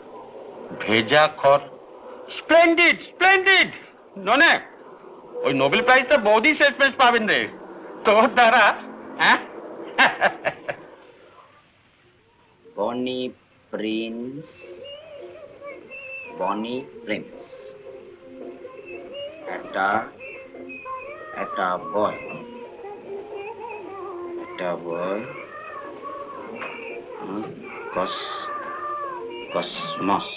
ভেজা খড়। Splendid splendid. ননে ওই নোবেল প্রাইজটা বৌদি শেষমেশ পাবেন রে তোর দ্বারা। হ্যাঁ বনি প্রিন্স, বনি প্রিন্স, একটা বয়, কসমস,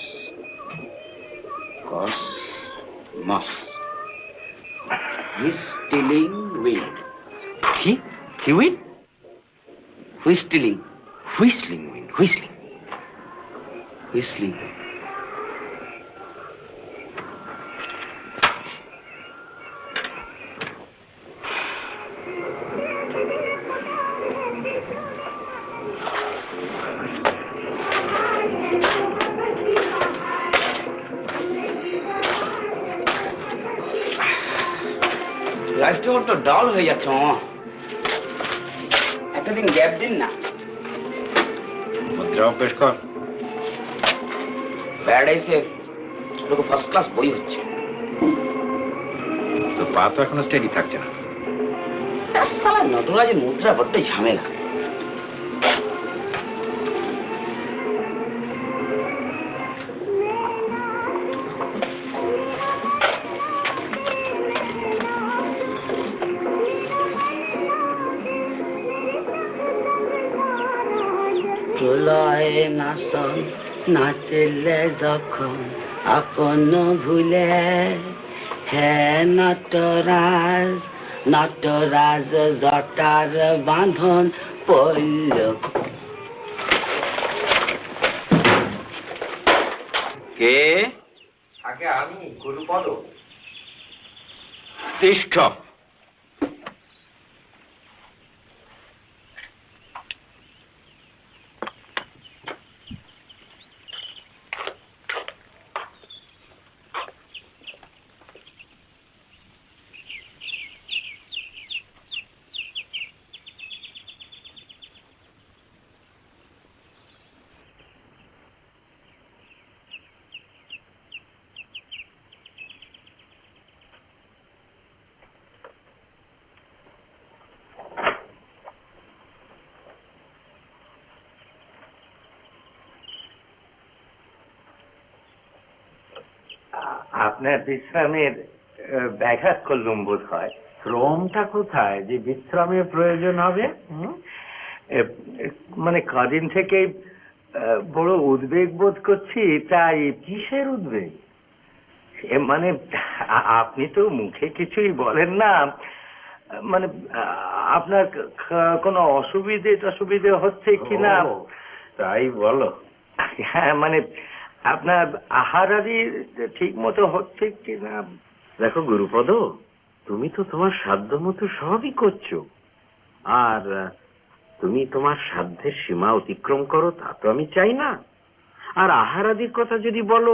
হুইস্টলিং উইন্ড। কি কি উইন্ড? হুইস্টলিং, হুইস্টলিং উইন্ড, হুইস্টলিং। হুইসলিং। লাইফটা বড্ড ডাল হয়ে যাচ্ছে মামা, একটা দিন গ্যাপ দিন না। মুদ্রা অভ্যেস কর। প্যারাডাইসে ফার্স্ট ক্লাস বই হচ্ছে, তো পা তো এখনো স্টেডি থাকছে না। নটরাজের মুদ্রা বড্ড ঝামেলা। চুলয় নাচন নাচিলে যখন আপন ভুলে, হে নটরাজ নটরাজ জটার বাঁধন পড়ল। কে? আগে আমি গুরুপদ। তিষ্ঠ। আপনার বিশ্রামের ব্যাঘাত করলুম বোধ হয়। শ্রমটা কোথায় যে বিশ্রামের প্রয়োজন হবে? মানে কদিন থেকে বড় উদ্বেগ বোধ করছি। তাই কিসের উদ্বেগ? মানে আপনি তো মুখে কিছুই বলেন না। মানে আপনার কোনো অসুবিধে হচ্ছে কিনা তাই বলো। হ্যাঁ, মানে আপনার আহার আদি ঠিক মতো হচ্ছে কিনা। দেখো গুরুপদ, তুমি তো তোমার সাধ্য মতো সবই করছো, আর তুমি তোমার সাধ্যের সীমা অতিক্রম করো তা তো আমি চাই না। আর আহার আদির কথা যদি বলো,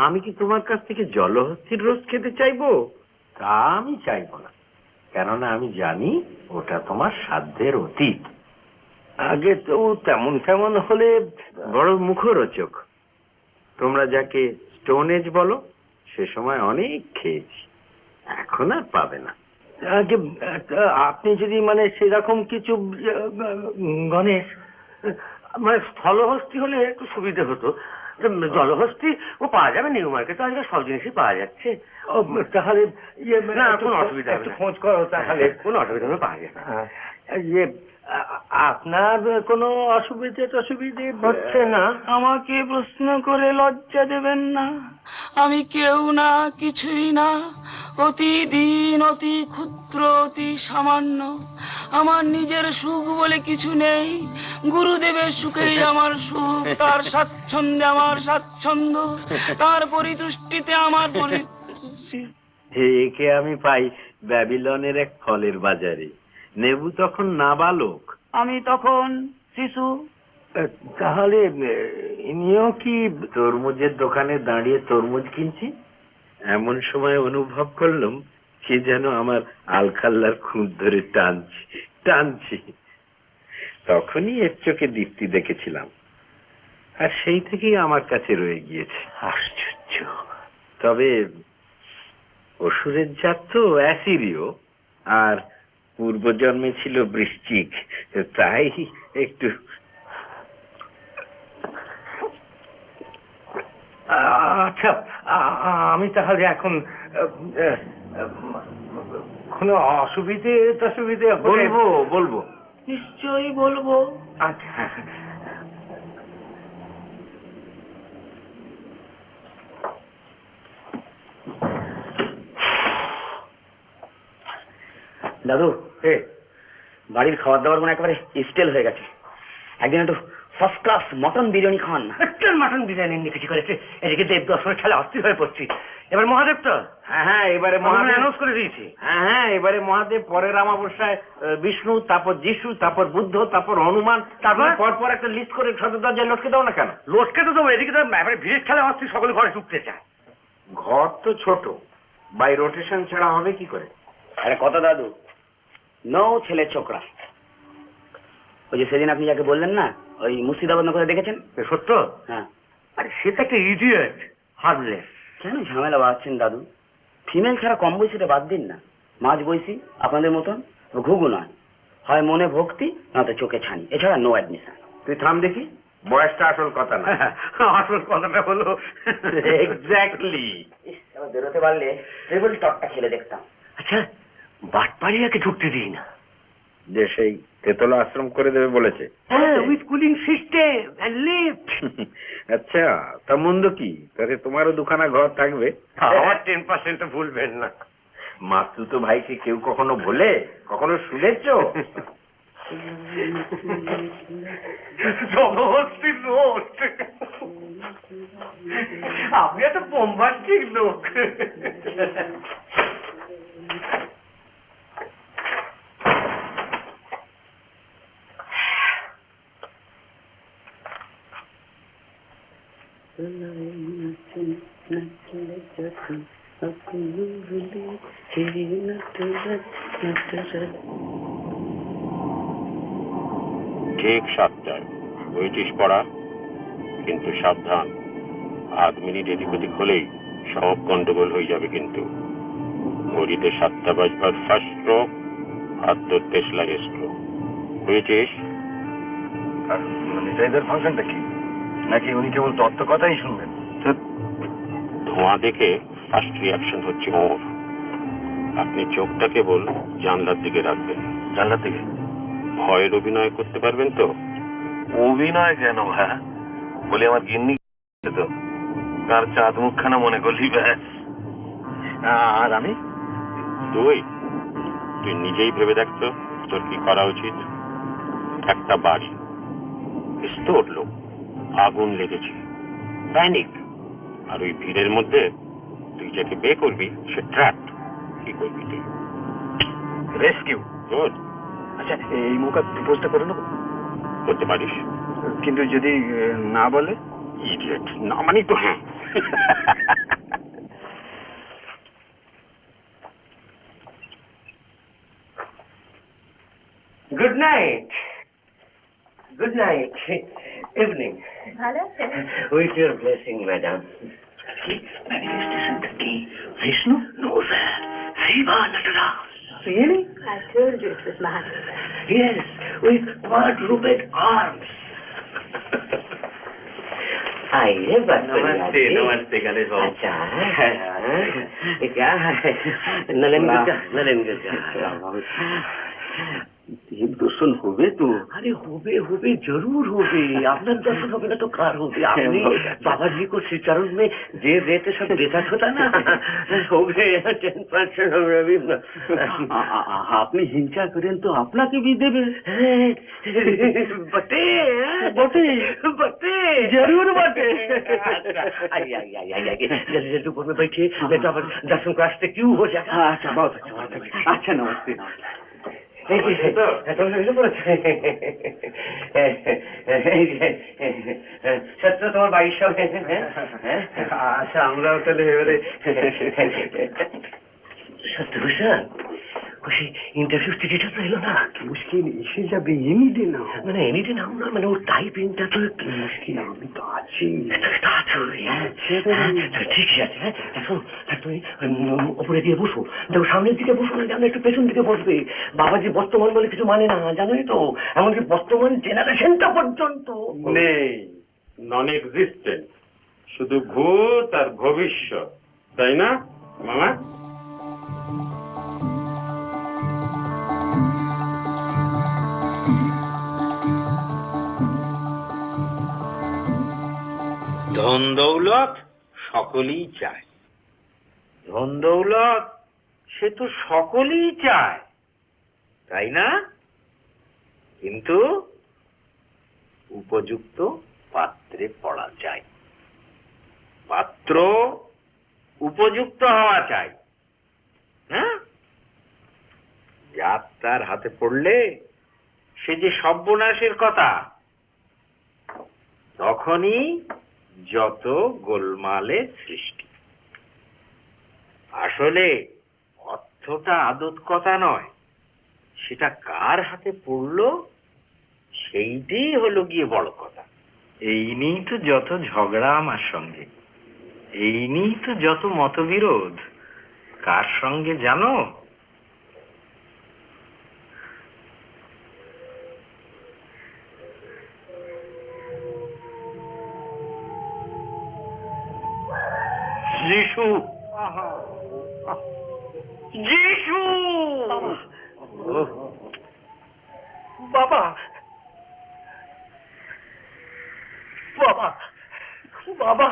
আমি কি তোমার কাছ থেকে জলহস্তির রোজ খেতে চাইবো? তা আমি চাইবো না, কেননা আমি জানি ওটা তোমার সাধ্যের অতীত। আগে তো তেমন হলে বড় মুখরোচক। তোমরা যাকে স্টোন এজ বলো, সে সময় অনেক খেয়েছি, এখন আর পাবে না। আগে আপনি যদি মানে সেরকম কিছু গণেশ, মানে স্থলহস্তি হলে একটু সুবিধা হতো। জলহস্তি ও পাওয়া যাবে নিউ মার্কেটে, আজকাল সব জিনিসই পাওয়া যাচ্ছে। তাহলে না, কোনো অসুবিধা হবে না। খোঁজ করো, তাহলে কোনো অসুবিধা হবে, পাওয়া যাবে। ইয়ে আপনার কোনো অসুবিধে হচ্ছে না? আমাকে প্রশ্ন করে লজ্জা দেবেন না। আমি কেউ না, কিছুই না, অতি দিন, অতি ক্ষুদ্র, অতি সামান্য। আমার নিজের সুখ বলে কিছু নেই। গুরুদেবের সুখেই আমার সুখ, তার স্বাচ্ছন্দ্যে আমার স্বাচ্ছন্দ্য, তার পরিতুষ্টিতে আমার পরিতুষ্টি। একে আমি পাই ব্যাবিলনের এক ফলের বাজারে। নেবু তখন নাবালক, আমি তখন শিশু। তাহলে ইনিও কি তরমুজের দোকানে দাঁড়িয়ে তরমুজ কিনছি? এমন সময় অনুভব করলাম সে যেন আমার আলখাল্লার খুঁত ধরে টানছি। তখনই এর চোখে দীপ্তি দেখেছিলাম, আর সেই থেকেই আমার কাছে রয়ে গিয়েছে। আশ্চর্য। তবে অসুরের জাত তো অ্যাসিরীয়, আর পূর্বজন্মে ছিল বৃশ্চিক, তাই একটু। আচ্ছা, আমি তাহলে এখন কোনো অসুবিধে বলবো। নিশ্চয়ই বলবো। আচ্ছা, দাদু, বাড়ির খাবার দাবার মানে একেবারে স্টেল হয়ে গেছে। একদিন একটু ফার্স্ট ক্লাস মটন বিরিয়ানি খান। মাটন বিরিয়ানি নিয়ে কিছু করেছে, এদিকে দেব দর্শনের খেলা অস্থির হয়ে পড়ছি। এবার মহাদেব তো হ্যাঁ এবারে মহাদেব অ্যানাউন্স করে দিয়েছি। হ্যাঁ এবারে মহাদেব পরের অমাবস্যায় বিষ্ণু, তারপর যিশু, তারপর বুদ্ধ, তারপর হনুমান, তারপর পর একটা লিস্ট করে সদর দরজায় লটকে দাও না কেন? লটকে তো দেবো, এদিকে তো এবারে ভিড়ের খেলা অস্থির, সকলে ঘরে ঢুকতে চায়। ঘর তো ছোট, বাই রোটেশন ছাড়া হবে কি করে? আরে কথা দাদু, নো ছেলে ছোকরা। ওই যে সেদিন আপনি যাকে বললেন না, ওই মুর্শিদাবাদ নগরে দেখেছেন? সত্য? হ্যাঁ। আরে সে তো একটা ইডিয়েট, হার্মলেস। কেন ঝামেলা বাড়াচ্ছেন দাদু? ফিমেল ছাড়া কম বয়সীটা বাদ দিন না। মাঝ বয়সী আপনাদের মতন ঘুঘু নয়, হয় মনে ভক্তি না তো চোখে ছানি, এছাড়া নো অ্যাডমিশন। তুই থাম দেখি, বয়সটা আসল কথা না। আসল কথাটা হলো এক্স্যাক্টলি। এবার বেরোতে পারলে ট্রেবল টকটা খেলে দেখতাম। আচ্ছা, বাটপাড়িয়াকে ঢুকতে দিই না? যে সেই তেতলা আশ্রম করে দেবে বলেছে। হ্যাঁ, with cooling system and lift. আচ্ছা, তা মন্দ কি? তাহলে তোমারও দুখানা ঘর থাকবে। আমার 10% ভুলবেন না। মাস্তু তো ভাইকে কেউ কখনো বলে, কখনো শুনেছ? জবরদস্তি লোক, আপনি এত বোম্বাস্টিক লোক। ঠিক 7টায় বইটিস পড়া, কিন্তু সাবধান, 8 মিনিট এদিক ওদিক হলেই সব গন্ডগোল হয়ে যাবে। কিন্তু ঘড়িতে 7টা বাজবার ফার্স্ট স্ট্রোক, আর তোর তেসলায় স্ট্রোক। বুঝেছিস? নিতাইদের ফাংশনটা কি? নাকি উনি কেবল তত্ত্ব কথাই শুনবেন? ধোঁয়া দেখে ফার্স্ট রিয়াকশন হচ্ছে ওর। আপনি চোখটা কেবল জানলার দিকে রাখবেন। জানলার দিকে? ভয়ের অভিনয় করতে পারবেন তো? অভিনয় কেন? হ্যাঁ বলি, আমার গিন্নি তো তার চাঁদ মুখখানা মনে করলি ব্যাস। আর আমি? তুই নিজেই ভেবে দেখতো তোর কি করা উচিত। একটা বাড়ি, স্তর লোক, আগুন লেগেছে, প্যানিক, আর ওই ভিড়ের মধ্যে তুই যাকে বে করবি সে ট্র্যাপড। কি করবি তুই? রেস্কিউ। গুড। আচ্ছা, এই মৌকা প্রপোজটা করে নেবো? করতে পারিস, কিন্তু যদি না বলে? ইডিয়েট, না মানে তো হ্যাঁ। Good night. Good night. Evening. ভালো আছেন? With your blessing madam. ম্যানিফেস্টেশনটা কি? Vishnu? No sir, Shiva Nataraja. Really? I told you it was Mahatma. Yes, with quadruped arms. आइए नमस्ते। नमस्ते गणेश बाबू। अच्छा, क्या है? नलन गुर्जर। দেব দর্শন হবে তো? আরে হবে হবে, জরুর হবে। আপনার দর্শন হবে না তো কার হবে? আপনি বাবাজি को श्रीचरण में जे देते सब देता होता ना, हो गए 10% হবে अभी। আপনি হিংসা করেন তো আপনাকে भी দেবে। बटे बटे बटे, जरूर बटे। आइए आइए आइए आइए, जल्दी जल्दी ऊपर में बैठिए, नहीं तो अब दर्शन को रास्ते क्यों हो जाएगा। अच्छा, बहुत अच्छा, बहुत अच्छा। अच्छा, नमस्ते। সত্য তোমার বাড়ির সঙ্গে? আচ্ছা, আমরাও তাহলে এবারে সত্যভূষণ, খুশি ইন্টারভিউ টিকিটটা তো এলো না। মুশকিল এসে যাবে এমনিতে না? মানে এমনিতে নাও না, মানে ওর টাইপিংটা তো একটু মুশকিল। আমি তো আছি। ঠিক আছে। হ্যাঁ, এখন তুমি উপরে দিয়ে বসো, দেখো সামনের দিকে বসো না, জানো একটু পেছন দিকে বসবে। বাবাজি বর্তমান বলে কিছু মানে না, জানোই তো। এমনকি বর্তমান জেনারেশনটা পর্যন্ত নেই, নন এক্সিস্টেন্ট, শুধু ভূত আর ভবিষ্যৎ, তাই না মামা? ধন দৌলত সকলেই চায়, ধন দৌলত সে তো সকলেই চায়, তাই না? কিন্তু উপযুক্ত পাত্রে পড়া চাই। পাত্র উপযুক্ত হওয়া চাই। হ্যাঁ, যাত্রার হাতে পড়লে সে যে সর্বনাশের কথা, তখনই যত গোলমালের সৃষ্টি। আসলে অর্থটা আদত কথা নয়, সেটা কার হাতে পড়লো সেইটাই হলো গিয়ে বড় কথা। এই নিয়েই তো যত ঝগড়া আমার সঙ্গে, এই নিয়েই তো যত মতবিরোধ। কার সঙ্গে জানো? যিশু। যিশু বাবা, বাবা, বাবা,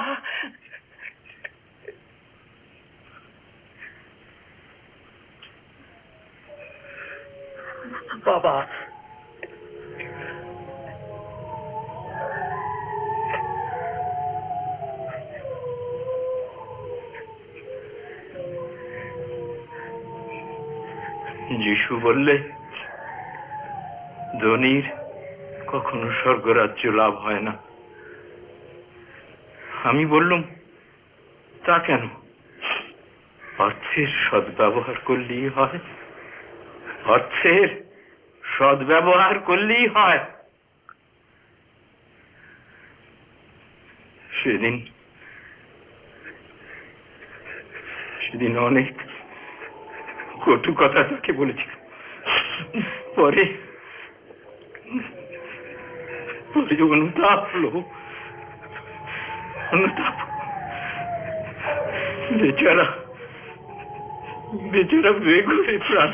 বাবা, যিশু বললে ধনীর কখনো স্বর্গরাজ্য লাভ হয় না। আমি বললুম, তা কেন? অর্থের সদ্ব্যবহার করলেই হয়, অর্থের সদ্ব্যবহার করলেই হয়। সেদিন অনেক কটু কথা তাকে বলেছিল। পরে অনুতাপ হলো, অনুতাপ। বেচারা বেচারা বেঘরে প্রাণ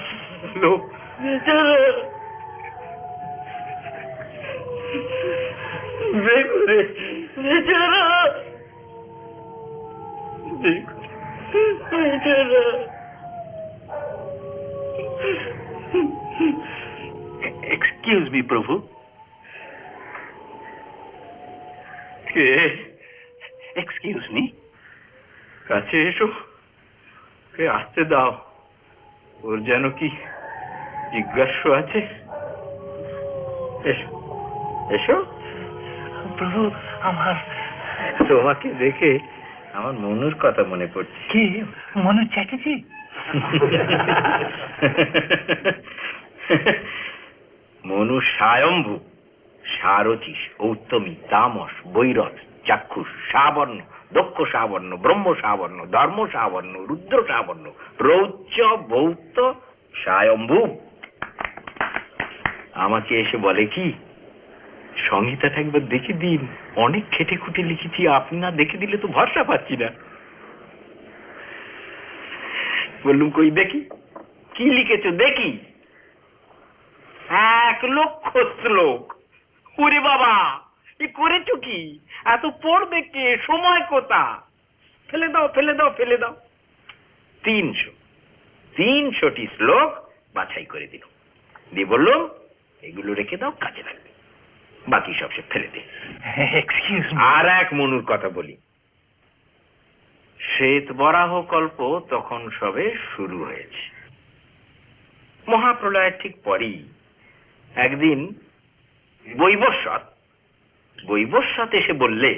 হলো, বেচারা বেঘরে, বেচারা বেচারা। এক্সকিউজ মি প্রভু। কে? Excuse me. কাছে এসো, কে আসতে দাও। ওর যেন কি জিজ্ঞাসা আছে। এসো এসো। প্রভু, আমার তোমাকে দেখে আমার মনুর কথা মনে পড়ছে। কি মনু চ্যাটার্জি? মনু স্বয়ম্ভু, সারথি, ঔত্তমী, তামস, বৈরথ, চাক্ষুষ, সাবর্ণ, দক্ষ সাবর্ণ, ব্রহ্ম সাবর্ণ, ধর্ম সাবর্ণ, রুদ্র সাবর্ণ, রৌচ্য, বৌত্ত, স্বয়ম্ভু। আমাকে এসে বলে কি, সংহিতাটা একবার দেখে দিন, অনেক খেটে খুঁটে লিখেছি, আপনি না দেখে দিলে তো ভরসা পাচ্ছি না। বললুম, কই দেখি, কি লিখেছো দেখি। 1,00,000 শ্লোক। ওরে বাবা, এ করেছো কি? এত পড়বে কে? সময় কোথা? ফেলে দাও, ফেলে দাও, ফেলে দাও। 300টি শ্লোক বাছাই করে দিল, দিয়ে বললো এগুলো রেখে দাও, কাজে লাগবে, বাকি সব সে ফেলে দে। আর এক মনুর কথা বলি। শ্বেত বরাহ কল্প তখন সবে শুরু হয়েছে। মহাপ্রলয়ের ঠিক পরেই একদিন বৈবস্বত এসে বললে,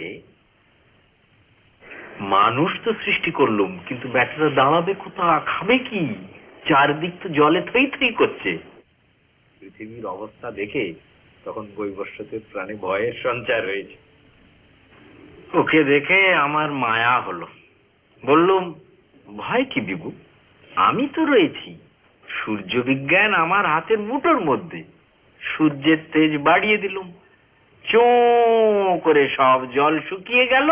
মানুষ তো সৃষ্টি করলুম, কিন্তু ব্যাটারা দাঁড়াবে কোথা, খাবে কি? চারদিক তো জলে থই থই করছে। পৃথিবীর অবস্থা দেখে তখন বৈবস্বতের প্রাণে ভয়ের সঞ্চার হয়েছে। ওকে দেখে আমার মায়া হলো। বললুম, ভয় কি বিভু, আমি তো রয়েছি। সূর্য বিজ্ঞান আমার হাতের মুঠোর মধ্যে। সূর্যের তেজ বাড়িয়ে দিলুম, চোঁ করে সব জল শুকিয়ে গেল,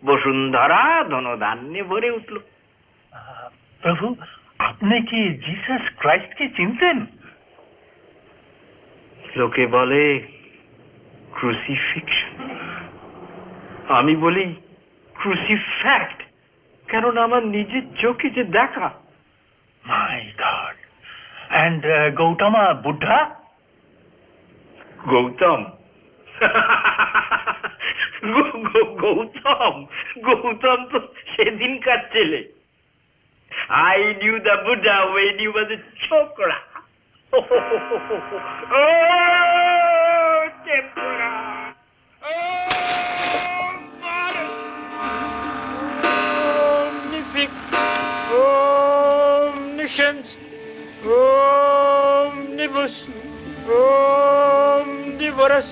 বসুন্ধরা ধনধান্যে ভরে উঠল। প্রভু, আপনি কি জিসাস ক্রাইস্টকে চিনতেন? লোকে বলে ক্রুসিফিকশন, আমি বলি ক্রুসিফ্যাক্ট, কারণ আমার নিজের চোখে যে দেখা। মাই গড! এন্ড গৌতমা বুদ্ধা? গৌতম গৌতম গৌতম তো সেদিনকার ছেলে। I knew the Buddha when he was a chokra. Oh, tempura. Omnific, omniscience, omnibus, omnivorous.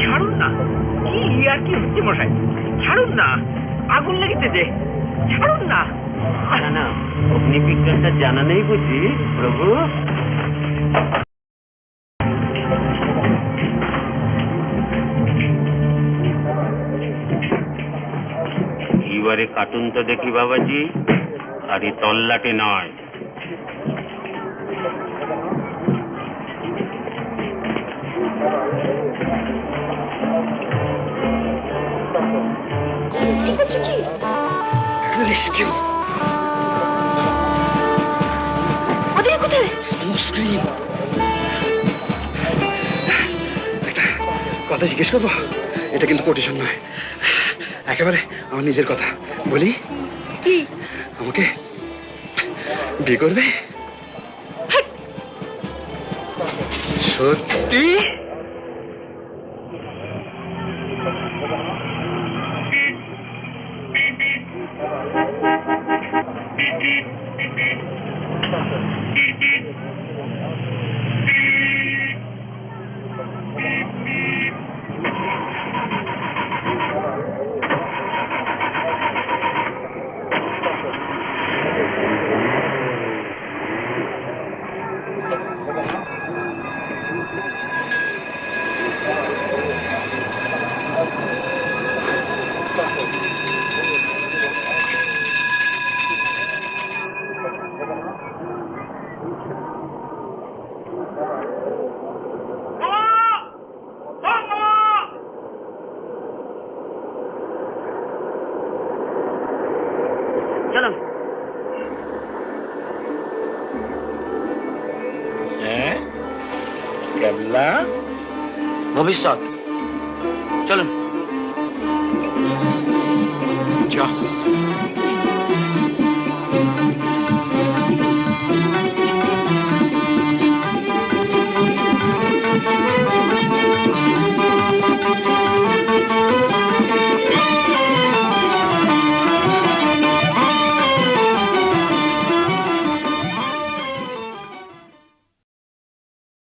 ছাড়ুন না, কি আর কি হচ্ছে মশাই, ছাড়ুন না, আগুন লেগেছে, ছাড়ুন না। না না, অগ্নিবিজ্ঞানটা জানা নেই বুঝি প্রভু। এবারে কার্টুনটা দেখি বাবাজি, আর এই তল্লাটে নয়। কথা জিজ্ঞেস করবো? এটা কিন্তু কোটেশন নয়, একেবারে আমার নিজের কথা বলি। কি? আমাকে বিয়ে করবে? সত্যি? ভবিষ্যৎ চলুন।